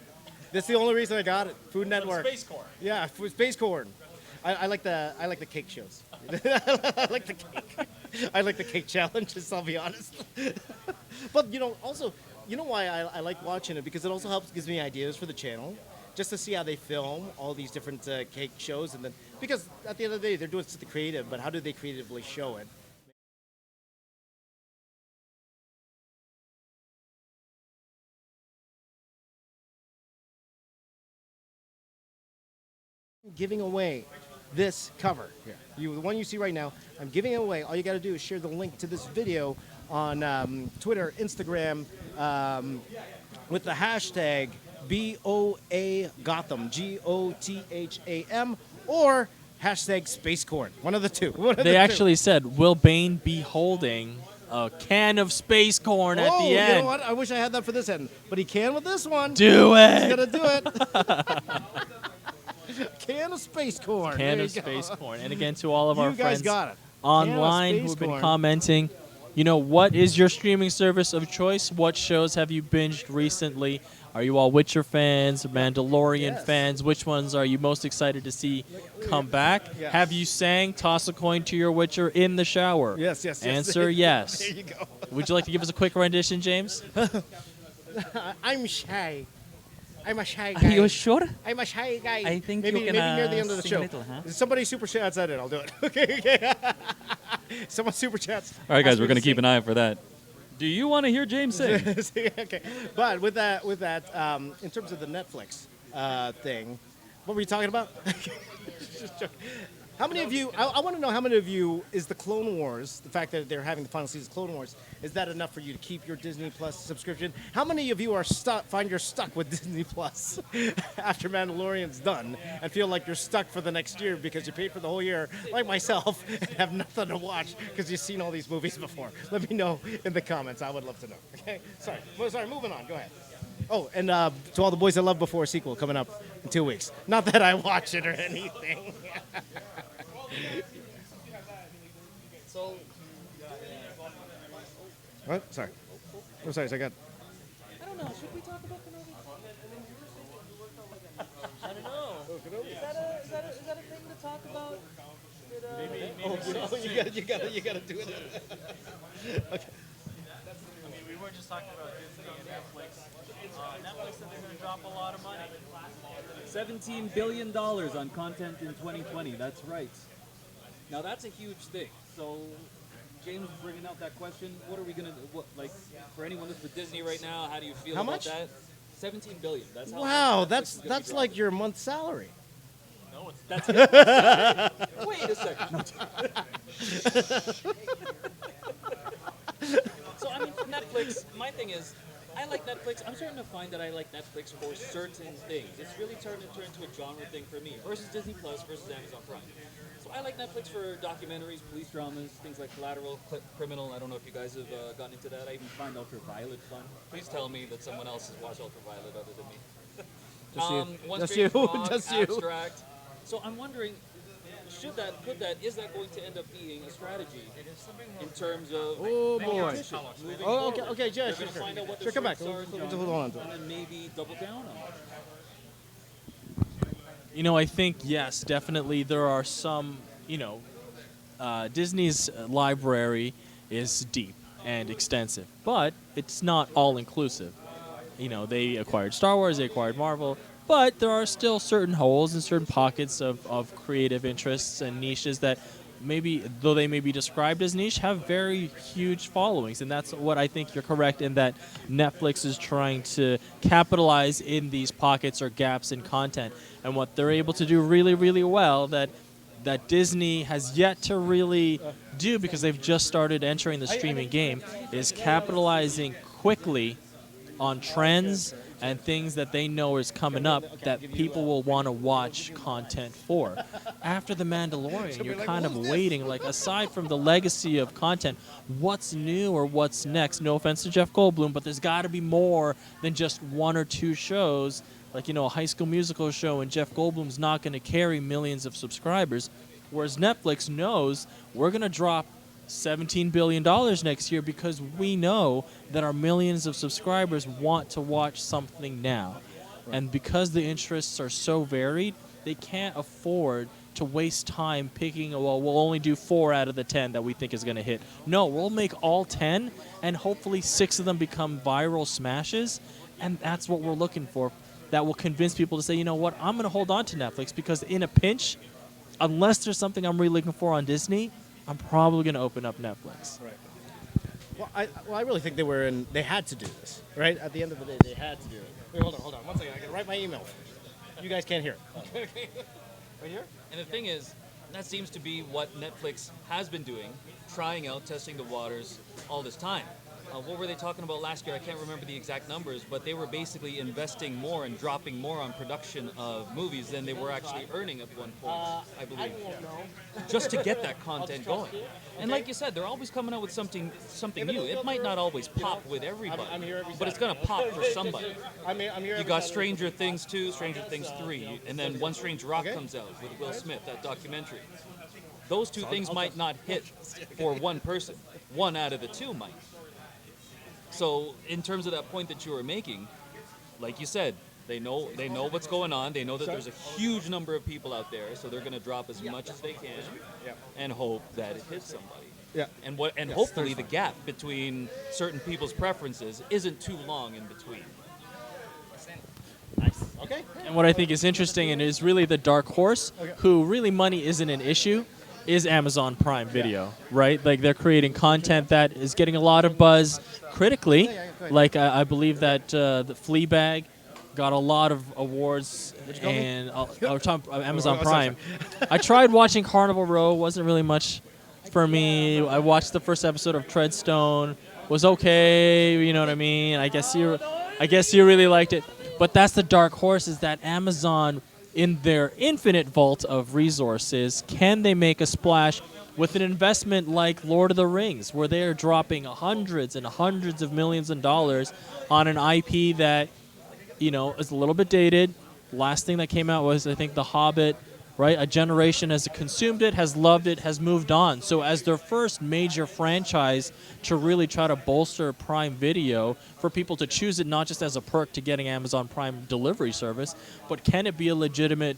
That's the only reason I got it. Food Network. Space Corn. Yeah, Space Corn. I like the cake shows. I like the cake. I like the cake challenges, I'll be honest. But also, why I like watching it? Because it also gives me ideas for the channel, just to see how they film all these different cake shows, and then because at the end of the day they're doing it to the creative, but how do they creatively show it? Giving away this cover here. The one you see right now, I'm giving it away. All you got to do is share the link to this video on Twitter, Instagram, with the hashtag BOA Gotham, GOTHAM, or hashtag Space Corn. One of the two. They actually said, will Bane be holding a can of Space Corn at the end? You know what? I wish I had that for this end, but he can with this one. Do it! He's going to do it. Can of Space Corn. Can of Space Corn. And again, to all of our You guys friends got it. online who've been commenting, what is your streaming service of choice? What shows have you binged recently? Are you all Witcher fans, Mandalorian fans? Which ones are you most excited to see come back? Yes. Have you sang Toss a Coin to Your Witcher in the shower? Yes. Answer yes. There you go. Would you like to give us a quick rendition, James? I'm shy. I'm a shy guy. Are you sure? I'm a shy guy. I think maybe you can near the end of the sing show. a little, huh? Somebody super chats at it. I'll do it. Okay. Someone super chats. All right, guys, we're going to keep an eye out for that. Do you want to hear James sing? Okay. But with that, in terms of the Netflix thing, what were you talking about? Just joking. How many of you? I want to know how many of you is the Clone Wars, the fact that they're having the final season of Clone Wars, is that enough for you to keep your Disney Plus subscription? How many of you are find you're stuck with Disney Plus after Mandalorian's done and feel like you're stuck for the next year because you paid for the whole year, like myself, and have nothing to watch because you've seen all these movies before? Let me know in the comments. I would love to know. Okay. Sorry. Moving on. Go ahead. Oh, and to all the Boys I Loved Before sequel coming up in 2 weeks. Not that I watch it or anything. So What? Sorry. I'm sorry. I got. I don't know. Should we talk about Kenobi? I don't know. Is that a thing to talk about? You gotta do it. Okay. I mean, we were just talking about Disney and Netflix. Netflix said they're going to drop a lot of money. $17 billion on content in 2020. That's right. Now that's a huge thing. So, James bringing out that question. What are we gonna do? What, like, for anyone that's with Disney right now? How do you feel How about much? that? 17 billion. That's how Wow, Netflix that's is gonna be that's like your month's salary. That's it. Wait a second. So I mean, for Netflix, my thing is, I like Netflix. I'm starting to find that I like Netflix for certain things. It's really starting to turn into a genre thing for me versus Disney Plus versus Amazon Prime. So I like Netflix for documentaries, police dramas, things like Collateral, Criminal. I don't know if you guys have gotten into that. I even find Ultraviolet fun. Please tell me that someone else has watched Ultraviolet other than me. Just you. One Just Strange you. Frog, Just you. Abstract. So I'm wondering, is that going to end up being a strategy in terms of Oh, boy. competition moving Oh, okay, forward? okay, They're sure, gonna sure. find out what Sure, their come back. strengths are, Just hold on to it. and then maybe double down on it. You know, I think, yes, definitely there are some, Disney's library is deep and extensive, but it's not all inclusive. You know, they acquired Star Wars, they acquired Marvel, but there are still certain holes and certain pockets of creative interests and niches that maybe, though they may be described as niche, have very huge followings. And that's what I think you're correct in, that Netflix is trying to capitalize in these pockets or gaps in content. And what they're able to do really, really well that Disney has yet to really do, because they've just started entering the streaming game, is capitalizing quickly on trends and things that they know is coming up that people will want to watch content for. After The Mandalorian, you're kind of waiting, like, aside from the legacy of content, what's new or what's next? No offense to Jeff Goldblum, but there's got to be more than just one or two shows. Like, a High School Musical show, and Jeff Goldblum's not going to carry millions of subscribers. Whereas Netflix knows we're going to drop $17 billion next year because we know that our millions of subscribers want to watch something now. Right. And because the interests are so varied, they can't afford to waste time picking, well, we'll only do 4 out of the 10 that we think is going to hit. No, we'll make all 10, and hopefully 6 of them become viral smashes, and that's what we're looking for. That will convince people to say, you know what, I'm going to hold on to Netflix, because in a pinch, unless there's something I'm really looking for on Disney, I'm probably going to open up Netflix. Right. Well, I really think they had to do this, right? At the end of the day, they had to do it. Wait, hold on. 1 second. I got to write my email. You guys can't hear it. Right here? And the thing is, that seems to be what Netflix has been doing, trying out, testing the waters all this time. What were they talking about last year? I can't remember the exact numbers, but they were basically investing more and dropping more on production of movies than they were actually earning at one point, I believe. Just to get that content going. And like you said, they're always coming out with something new. It might not always pop with everybody, but it's going to pop for somebody. I'm here. You got Stranger Things 2, Stranger Things 3, and then One Strange Rock comes out with Will Smith, that documentary. Those two things might not hit for one person. 1 out of the 2 might. So in terms of that point that you were making, like you said, they know what's going on. They know that there's a huge number of people out there, so they're going to drop as much as they can and hope that it hits somebody. Yeah. And hopefully the gap between certain people's preferences isn't too long in between. Nice. Okay. And what I think is interesting, and is really the dark horse, who really money isn't an issue, is Amazon Prime Video, right? Like, they're creating content that is getting a lot of buzz critically. Like, I believe that the Fleabag got a lot of awards, and Amazon Prime. I tried watching Carnival Row, wasn't really much for me. I watched the first episode of Treadstone, was okay, you know what I mean? I guess you really liked it. But that's the dark horse, is that Amazon, in their infinite vault of resources, can they make a splash with an investment like Lord of the Rings, where they are dropping hundreds and hundreds of millions of dollars on an IP that, is a little bit dated. Last thing that came out was, I think, The Hobbit, right? A generation has consumed it, has loved it, has moved on. So as their first major franchise to really try to bolster Prime Video, for people to choose it not just as a perk to getting Amazon Prime delivery service, but can it be a legitimate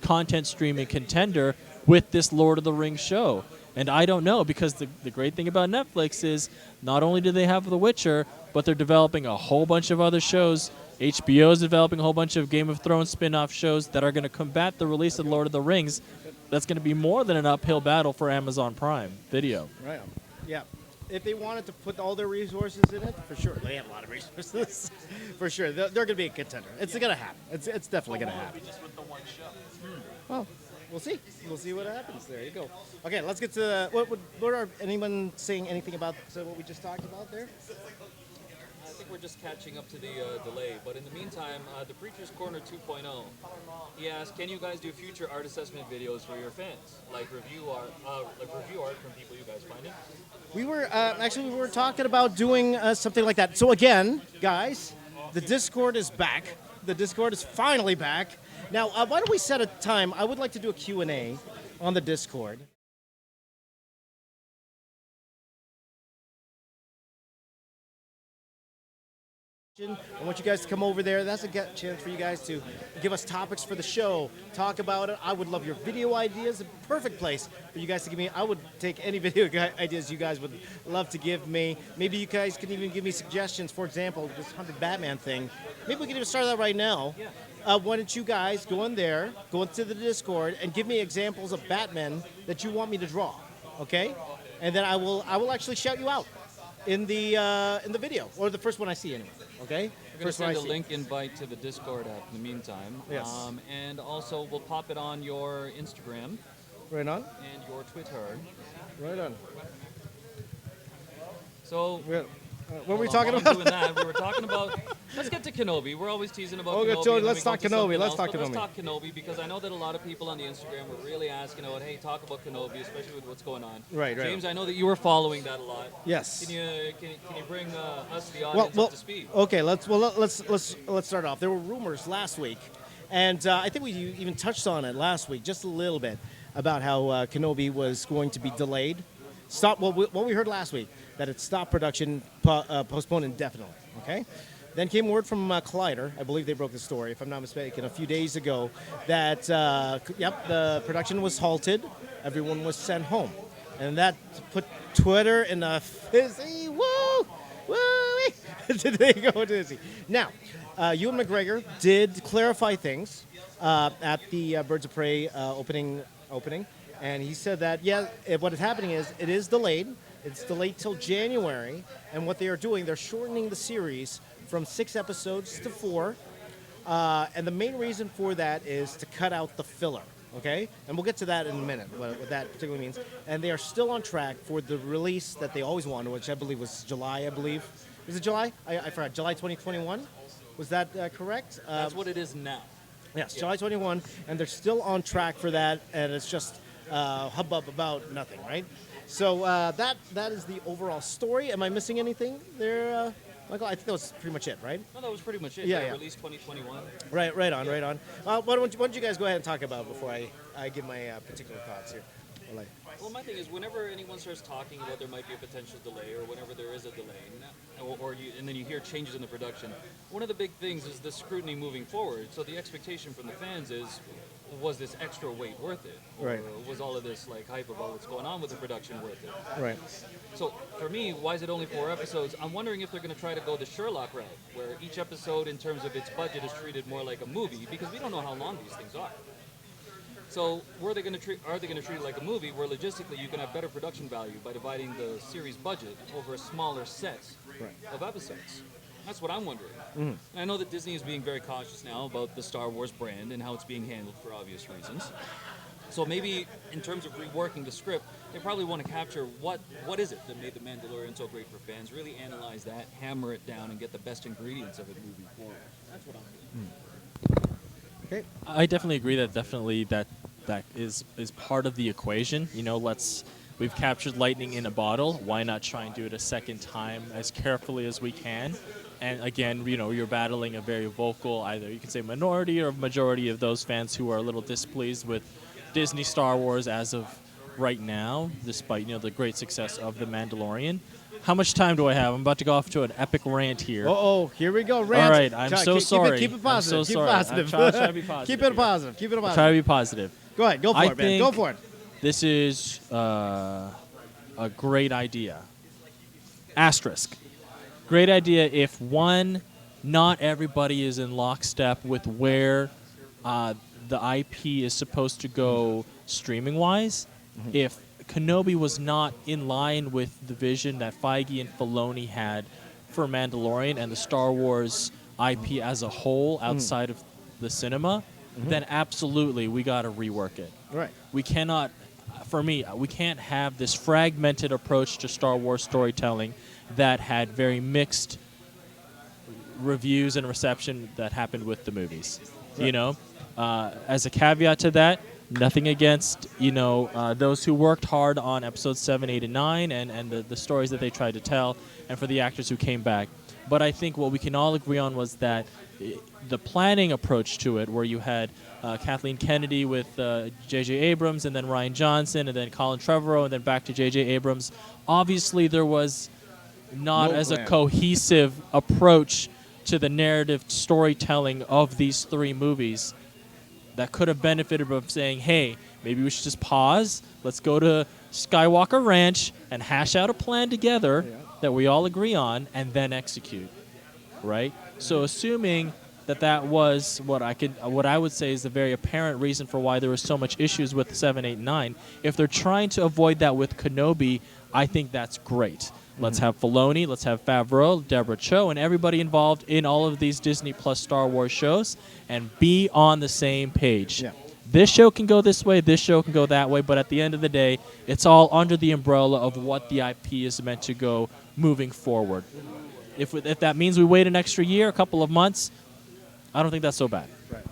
content streaming contender with this Lord of the Rings show? And I don't know, because the great thing about Netflix is not only do they have The Witcher, but they're developing a whole bunch of other shows. HBO is developing a whole bunch of Game of Thrones spin-off shows that are going to combat the release of Lord of the Rings. That's going to be more than an uphill battle for Amazon Prime Video. Right. Yeah. If they wanted to put all their resources in it, for sure. They have a lot of resources. For sure. They're going to be a contender. It's going to happen. It's definitely going to happen. Just with the one show. Well, we'll see. We'll see what happens. There you go. Okay, let's get to what are anyone saying anything about what we just talked about there? I think we're just catching up to the delay, but in the meantime, the Preacher's Corner 2.0, he asked, can you guys do future art assessment videos for your fans, like review art from people you guys find it? We were talking about doing something like that. So again, guys, the Discord is back. The Discord is finally back. Now, why don't we set a time? I would like to do a Q&A on the Discord. I want you guys to come over there. That's a chance for you guys to give us topics for the show, talk about it. I would love your video ideas. A perfect place for you guys to give me. I would take any video ideas you guys would love to give me. Maybe you guys can even give me suggestions. For example, this 100 Batman thing. Maybe we can even start that right now. Yeah. Why don't you guys go in there, go into the Discord, and give me examples of Batman that you want me to draw, okay? And then I will actually shout you out in the video, or the first one I see anyway. Okay. We're going to send a link invite to the Discord app in the meantime. Yes. And also we'll pop it on your Instagram. Right on. And your Twitter. Right on. So. What were we talking about? Doing that, we were talking about. Let's get to Kenobi. We're always teasing about Kenobi. So let's talk Kenobi. Let's talk Kenobi because I know that a lot of people on the Instagram were really asking about, hey, talk about Kenobi, especially with what's going on. Right. James, I know that you were following that a lot. Yes. Can you bring us, the audience, up to speed? Okay. Let's start off. There were rumors last week, and I think we even touched on it last week, just a little bit, about how Kenobi was going to be delayed. What we heard last week, that it stopped production, postponed indefinitely, okay? Then came word from Collider, I believe they broke the story, if I'm not mistaken, a few days ago, that, the production was halted, everyone was sent home. And that put Twitter in a fizzy, they go dizzy. Now, Ewan McGregor did clarify things at the Birds of Prey opening. And he said that, what is happening is it is delayed. It's delayed till January. And what they are doing, they're shortening the series from 6 episodes to 4. And the main reason for that is to cut out the filler, okay? And we'll get to that in a minute, what that particularly means. And they are still on track for the release that they always wanted, which I believe was July, Is it July? I forgot. July 2021? Was that correct? That's what it is now. Yes, July 21. And they're still on track for that. And it's just hubbub about nothing, right? So that is the overall story. Am I missing anything there, Michael? I think that was pretty much it, right? No, that was pretty much it. Yeah. Release 2021. Right on. Why don't you guys go ahead and talk about it before I give my particular thoughts here? Well, my thing is, whenever anyone starts talking about there might be a potential delay, or whenever there is a delay, and then you hear changes in the production, one of the big things is the scrutiny moving forward. So the expectation from the fans is, was this extra weight worth it? Or right. was all of this hype about what's going on with the production worth it? Right. So for me, why is it only 4 episodes? I'm wondering if they're going to try to go the Sherlock route, where each episode, in terms of its budget, is treated more like a movie, because we don't know how long these things are. So are they going to treat it like a movie, where logistically you can have better production value by dividing the series budget over a smaller set of episodes? That's what I'm wondering. Mm-hmm. And I know that Disney is being very cautious now about the Star Wars brand and how it's being handled for obvious reasons. So maybe in terms of reworking the script, they probably want to capture what is it that made The Mandalorian so great for fans, really analyze that, hammer it down, and get the best ingredients of it moving forward. That's what I'm doing. Okay. I definitely agree that is part of the equation. We've captured lightning in a bottle. Why not try and do it a second time as carefully as we can? And again, you're battling a very vocal, either you can say minority or majority of those fans who are a little displeased with Disney Star Wars as of right now, despite the great success of The Mandalorian. How much time do I have? I'm about to go off to an epic rant here. Oh, here we go. Rant. All right, I'm so sorry. Keep it positive. I'm so keep sorry. it positive. I'm trying to be positive. Keep it here. positive. Keep it positive. Try to be positive. Go ahead. Go for it, man. Go think for it. This is a great idea. Asterisk. Great idea if, one, not everybody is in lockstep with where the IP is supposed to go streaming-wise. If Kenobi was not in line with the vision that Feige and Filoni had for Mandalorian and the Star Wars IP as a whole outside of the cinema, then absolutely we got to rework it. Right. We cannot, for me, we can't have this fragmented approach to Star Wars storytelling that had very mixed reviews and reception that happened with the movies. Right. As a caveat to that, nothing against those who worked hard on episodes 7, 8, and 9 and the stories that they tried to tell, and for the actors who came back. But I think what we can all agree on was that the planning approach to it, where you had Kathleen Kennedy with J.J. Abrams, and then Rian Johnson, and then Colin Trevorrow, and then back to J.J. Abrams, obviously there was not No as plan. a cohesive approach to the narrative storytelling of these three movies that could have benefited from saying, hey, maybe we should just pause, let's go to Skywalker Ranch and hash out a plan together that we all agree on, and then execute, right? So assuming that was what I would say is the very apparent reason for why there was so much issues with 7, 8, 9, if they're trying to avoid that with Kenobi, I think that's great. Let's have Filoni, let's have Favreau, Deborah Chow, and everybody involved in all of these Disney Plus Star Wars shows, and be on the same page. Yeah. This show can go this way, this show can go that way, but at the end of the day, it's all under the umbrella of what the IP is meant to go moving forward. If that means we wait an extra year, a couple of months, I don't think that's so bad. Right.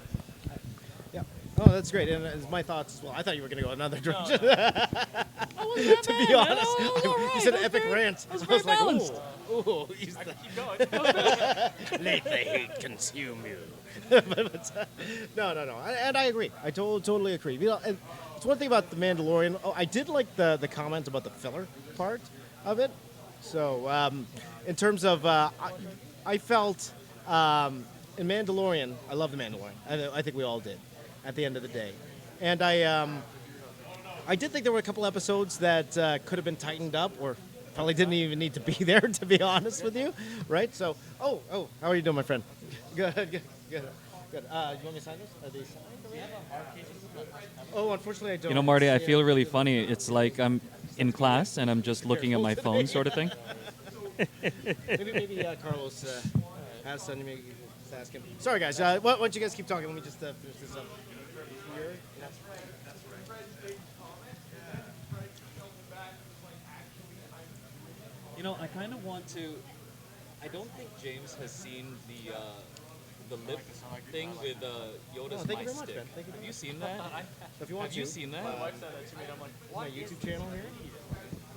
Yeah. Oh, that's great. And it's my thoughts as well. I thought you were going to go another direction. To be honest, you said epic rant. I was like, ooh, let the hate consume you. No. And I agree. I totally agree. And it's one thing about The Mandalorian. Oh, I did like the comment about the filler part of it. So in terms of, I felt in Mandalorian, I love The Mandalorian. I think we all did at the end of the day. And I did think there were a couple episodes that could have been tightened up, or probably didn't even need to be there, to be honest with you, right? So, how are you doing, my friend? Good. You want me to sign this? Are these signed? Oh, unfortunately, I don't. Marty, I feel really funny. It's like I'm in class and I'm just looking at my phone, sort of thing. Maybe Carlos has something. Maybe just ask him. Sorry, guys. Why don't you guys keep talking? Let me just finish this up. Here. I kind of want to. I don't think James has seen the lip thing with Yoda's thank My you very much, Stick. Ben. Thank you. Have you seen that? If you want Have you to, seen that? my YouTube channel here.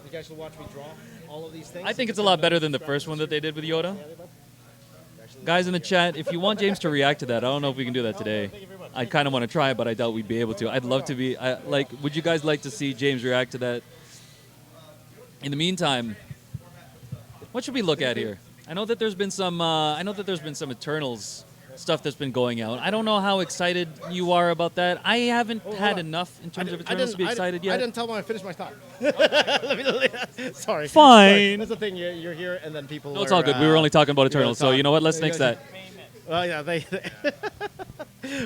You guys should watch me draw all of these things. I think it's a lot better than the first one that they did with Yoda. Guys in the chat, if you want James to react to that, I don't know if we can do that today. I kind of want to try it, but I doubt we'd be able to. I'd love to be. Would you guys like to see James react to that? In the meantime, what should we look at here? I know that there's been some. Eternals stuff that's been going out. I don't know how excited you are about that. I haven't had enough in terms of Eternals to be excited yet. I didn't tell them I finished my thought. Sorry. Fine. Sorry. That's the thing. You're here, and then people. No, it's all good. We were only talking about Eternals, so you know what? Let's nix that. Well, yeah,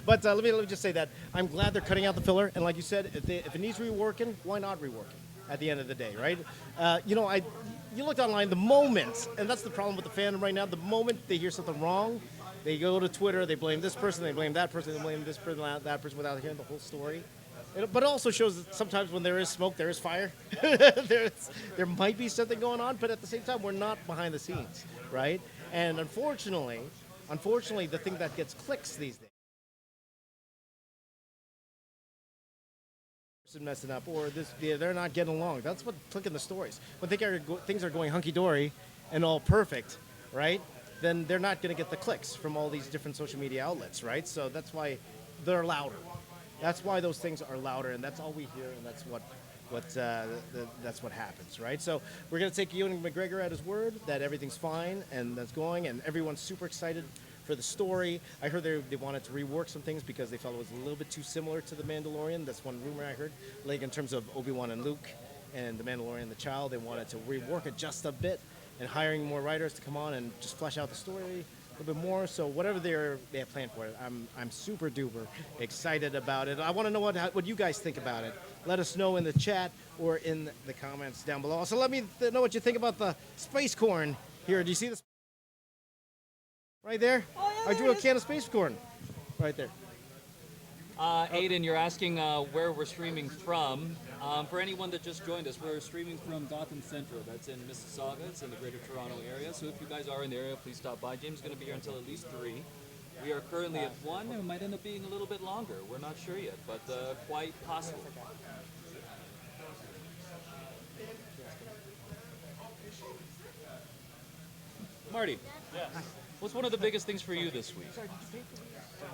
but let me just say that I'm glad they're cutting out the filler. And like you said, if it needs reworking, why not rework it? At the end of the day, right? You looked online. The moment, and that's the problem with the fandom right now. The moment they hear something wrong, they go to Twitter. They blame this person. They blame that person. They blame this person, that person, without hearing the whole story. But it also shows that sometimes when there is smoke, there is fire. There might be something going on, but at the same time, we're not behind the scenes, right? And unfortunately, the thing that gets clicks these days. Messing up, or they're not getting along. That's what clicking the stories. When things are going hunky-dory and all perfect, right? Then they're not going to get the clicks from all these different social media outlets, right? So that's why they're louder. That's why those things are louder, and that's all we hear, and that's that's what happens, right? So we're going to take Ewan McGregor at his word that everything's fine and that's going, and everyone's super excited for the story. I heard they wanted to rework some things because they felt it was a little bit too similar to The Mandalorian. That's one rumor I heard. Like in terms of Obi-Wan and Luke and The Mandalorian and the Child, they wanted to rework it just a bit, and hiring more writers to come on and just flesh out the story a little bit more. So whatever they have planned for it, I'm super duper excited about it. I want to know what you guys think about it. Let us know in the chat or in the comments down below. So let me know what you think about the space corn here. Do you see this right there? I drew a can of space corn right there. Aiden, you're asking where we're streaming from. For anyone that just joined us, we're streaming from Gotham Central. That's in Mississauga. It's in the Greater Toronto area. So if you guys are in the area, please stop by. James is going to be here until at least 3. We are currently at 1. It might end up being a little bit longer. We're not sure yet, but quite possible. Marty, what's one of the biggest things for you this week? For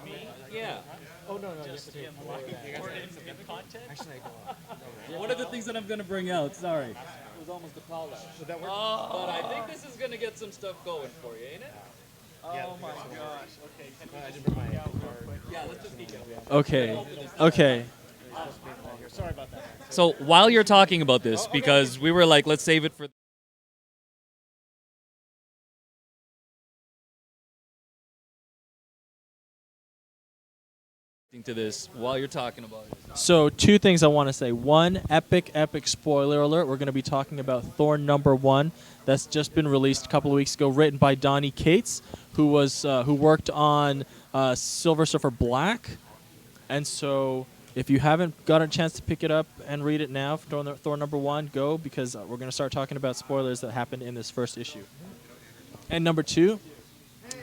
me? Yeah. Oh, no. Just in content? One of the things that I'm going to bring out, sorry. It was almost a call out. Would that work? But I think this is going to get some stuff going for you, ain't it? Oh my gosh. Okay, can we I just didn't bring my out real quick? Yeah, let's just geek out. Okay. Sorry about that. So while you're talking about this, because we were like, let's save it for to this while you're talking about it. So 2 things I want to say. One, epic spoiler alert. We're going to be talking about Thor #1. That's just been released a couple of weeks ago, written by Donny Cates, who worked on Silver Surfer Black. And so if you haven't got a chance to pick it up and read it now, Thor #1, go, because we're going to start talking about spoilers that happened in this first issue. And number 2,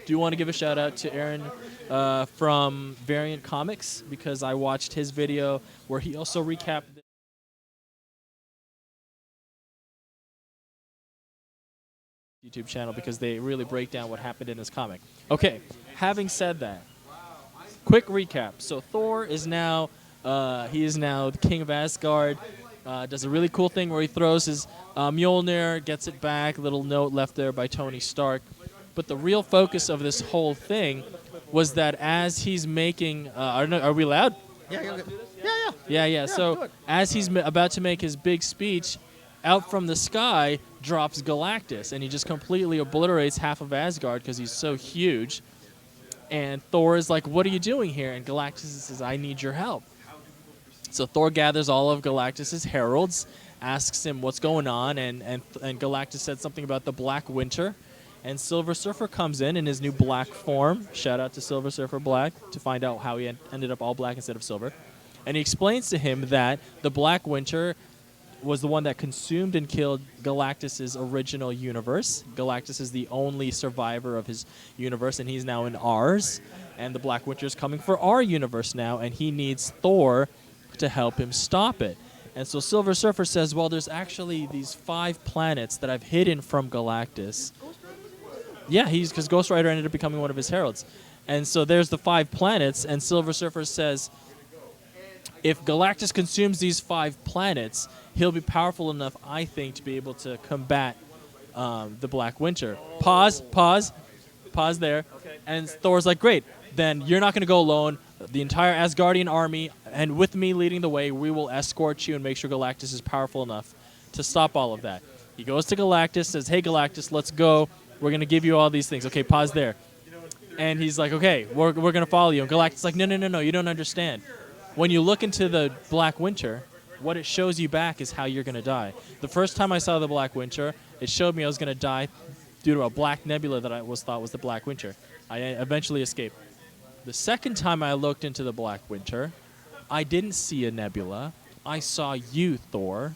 do you want to give a shout out to Aaron from Variant Comics, because I watched his video where he also recapped the YouTube channel, because they really break down what happened in this comic. Okay, having said that, quick recap. So Thor is now the king of Asgard. Does a really cool thing where he throws his Mjolnir, gets it back, little note left there by Tony Stark. But the real focus of this whole thing was that as he's making, are we allowed? Yeah. So as he's about to make his big speech, out from the sky drops Galactus, and he just completely obliterates half of Asgard because he's so huge. And Thor is like, "What are you doing here?" And Galactus says, "I need your help." So Thor gathers all of Galactus's heralds, asks him what's going on, and Galactus said something about the Black Winter. And Silver Surfer comes in his new black form. Shout out to Silver Surfer Black to find out how he ended up all black instead of silver. And he explains to him that the Black Winter was the one that consumed and killed Galactus's original universe. Galactus is the only survivor of his universe, and he's now in ours. And the Black Winter is coming for our universe now, and he needs Thor to help him stop it. And so Silver Surfer says, well, there's actually these 5 planets that I've hidden from Galactus. Yeah, because Ghost Rider ended up becoming one of his heralds. And so there's the 5 planets, and Silver Surfer says, if Galactus consumes these 5 planets, he'll be powerful enough, I think, to be able to combat the Black Winter. Pause there. Okay. And Thor's like, great, then you're not going to go alone. The entire Asgardian army, and with me leading the way, we will escort you and make sure Galactus is powerful enough to stop all of that. He goes to Galactus, says, hey, Galactus, let's go. We're going to give you all these things. Okay, pause there. And he's like, okay, we're going to follow you. And Galactus is like, no, you don't understand. When you look into the Black Winter, what it shows you back is how you're going to die. The first time I saw the Black Winter, it showed me I was going to die due to a black nebula that I thought was the Black Winter. I eventually escaped. The second time I looked into the Black Winter, I didn't see a nebula. I saw you, Thor.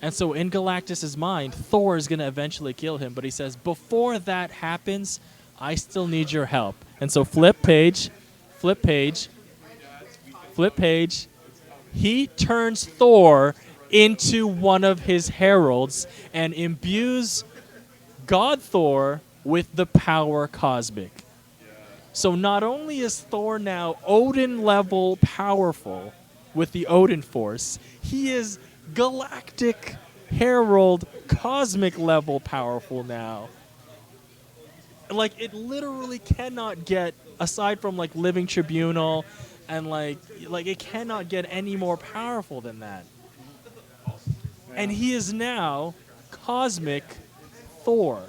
And so in Galactus's mind, Thor is going to eventually kill him. But he says, before that happens, I still need your help. And so flip page. He turns Thor into one of his heralds and imbues God Thor with the power cosmic. So not only is Thor now Odin level powerful with the Odin Force, he is galactic herald cosmic level powerful now. Like it literally cannot get, aside from like Living Tribunal and like it cannot get any more powerful than that. And he is now cosmic Thor.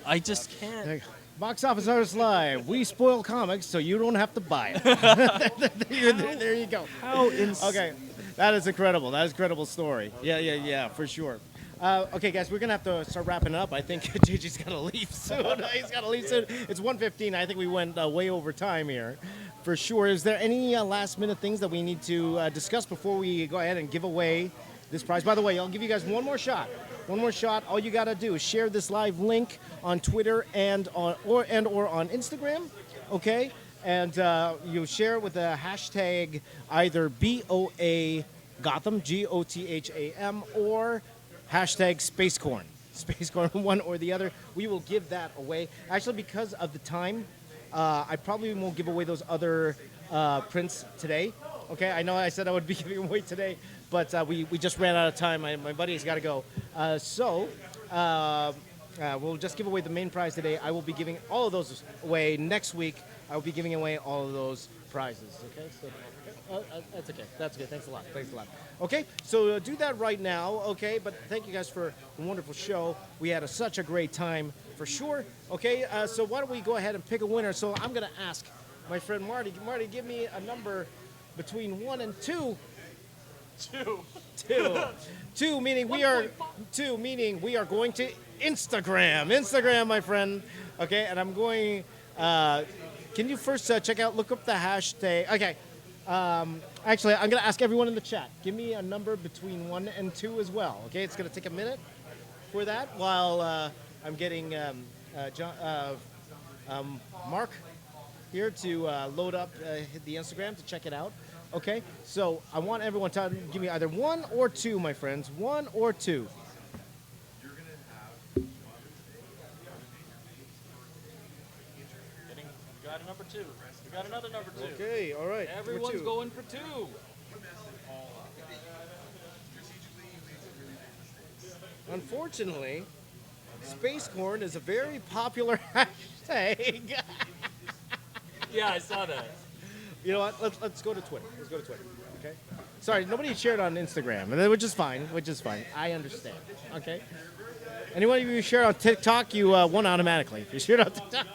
I just can't. Box Office Artist Live. We spoil comics so you don't have to buy it. there you go. How insane. Okay, that is incredible. That is a credible story. Yeah, for sure. Okay, guys, we're gonna have to start wrapping up. I think JJ's gotta leave soon. He's gotta leave soon. It's 1:15. I think we went way over time here, for sure. Is there any last-minute things that we need to discuss before we go ahead and give away this prize? By the way, I'll give you guys one more shot. One more shot. All you gotta do is share this live link on Twitter and on on Instagram, okay? And you share it with the hashtag either BOA Gotham GOTHAM or hashtag SpaceCorn. SpaceCorn, one or the other. We will give that away. Actually, because of the time, I probably won't give away those other prints today. Okay, I know I said I would be giving away today, but we just ran out of time. My buddy's got to go. We'll just give away the main prize today. I will be giving all of those away next week. I will be giving away all of those prizes. Okay, so that's okay. That's good. Thanks a lot. Okay, so do that right now. Okay, but thank you guys for a wonderful show. We had such a great time for sure. Okay, so why don't we go ahead and pick a winner? So I'm gonna ask my friend Marty. Marty, give me a number between 1 and 2. 2 meaning we are going to Instagram, my friend. Okay, and I'm going. Can you first look up the hashtag? Okay. Actually, I'm gonna ask everyone in the chat. Give me a number between 1 and 2 as well. Okay, it's gonna take a minute for that while I'm getting Mark here to load up the Instagram to check it out. Okay, so I want everyone to give me either 1 or 2, my friends. 1 or 2. Got a number 2. We got another number 2. Okay, all right. Everyone's going for 2. Unfortunately, Space Corn is a very popular hashtag. Yeah, I saw that. You know what? Let's go to Twitter. Okay. Sorry, nobody shared on Instagram, which is fine. I understand. Okay. Anyone of you share on TikTok, you won automatically. If you shared on TikTok,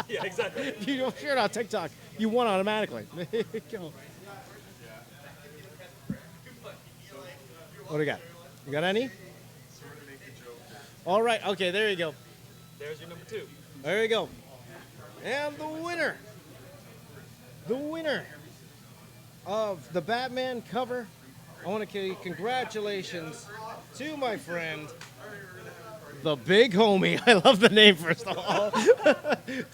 Yeah, exactly. if you don't share it on TikTok, you won automatically. There you go. What do we got? You got any? All right. Okay. There you go. There's your number 2. There you go. And the winner of the Batman cover, I want to give congratulations to my friend, the Big Homie. I love the name, first of all.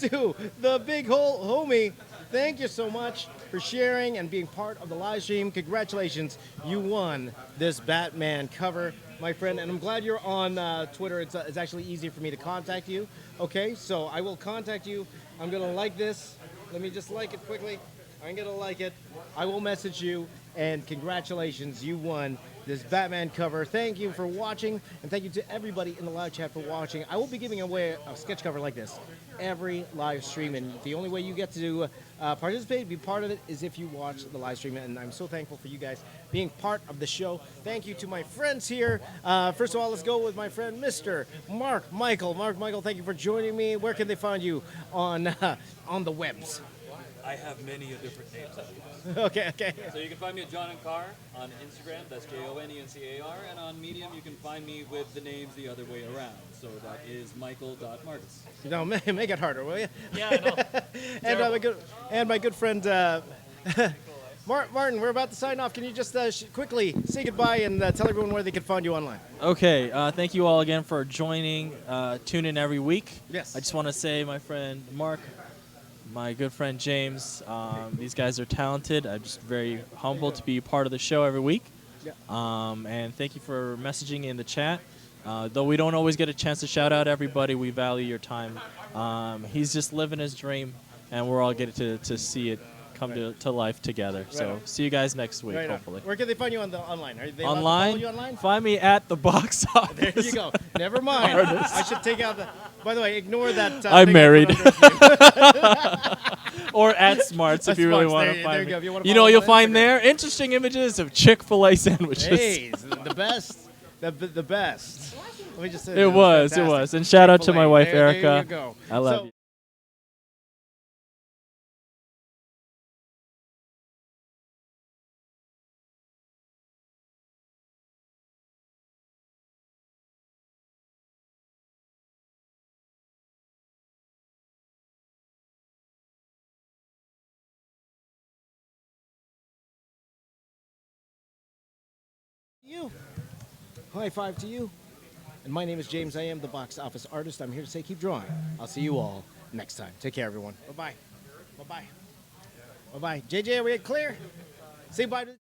To the Big Homie, thank you so much for sharing and being part of the live stream. Congratulations, you won this Batman cover, my friend, and I'm glad you're on Twitter. It's actually easier for me to contact you. Okay, so I will contact you. I'm gonna like this. Let me just like it quickly. I'm gonna like it. I will message you, and congratulations, you won this Batman cover. Thank you for watching, and thank you to everybody in the live chat for watching. I will be giving away a sketch cover like this every live stream, and the only way you get to participate, be part of it, is if you watch the live stream, and I'm so thankful for you guys being part of the show. Thank you to my friends here. First of all, let's go with my friend, Mr. Mark Michael. Mark Michael, thank you for joining me. Where can they find you on the webs? I have many different names. Okay. So you can find me at John and Carr on Instagram. That's JONENCAR. And on Medium, you can find me with the names the other way around. So that is Michael.Martis. No, make it harder, will you? Yeah, I know. and my good friend Martin, we're about to sign off. Can you just quickly say goodbye and tell everyone where they can find you online? Okay, thank you all again for joining. Tune in every week. Yes. I just want to say, my friend Mark, my good friend James, these guys are talented. I'm just very humbled to be part of the show every week. Yeah. And thank you for messaging in the chat. Though we don't always get a chance to shout out everybody, we value your time. He's just living his dream, and we're all getting to see it come to life together. So on. see you guys next week, Right on. hopefully. Where can they find you online? Are they allowed to follow you online? Find me at the box office. There you go. Never mind. I should take out the. By the way, ignore that. I'm thing I married. put under his Or at Smarts if you really Smarts, want there to you find go. me. If you wanna You follow know, you'll on find Instagram. there interesting images of Chick-fil-A sandwiches. Hey, it's the best. The best. Let me just say It was. fantastic. And shout out to my Chick-fil-A. wife, There Erica. you go. I love So- you. You. High five to you. And my name is James. I am the box office artist. I'm here to say keep drawing. I'll see you all next time. Take care, everyone. Bye-bye. Bye-bye. Bye-bye. JJ, are we clear? Say bye to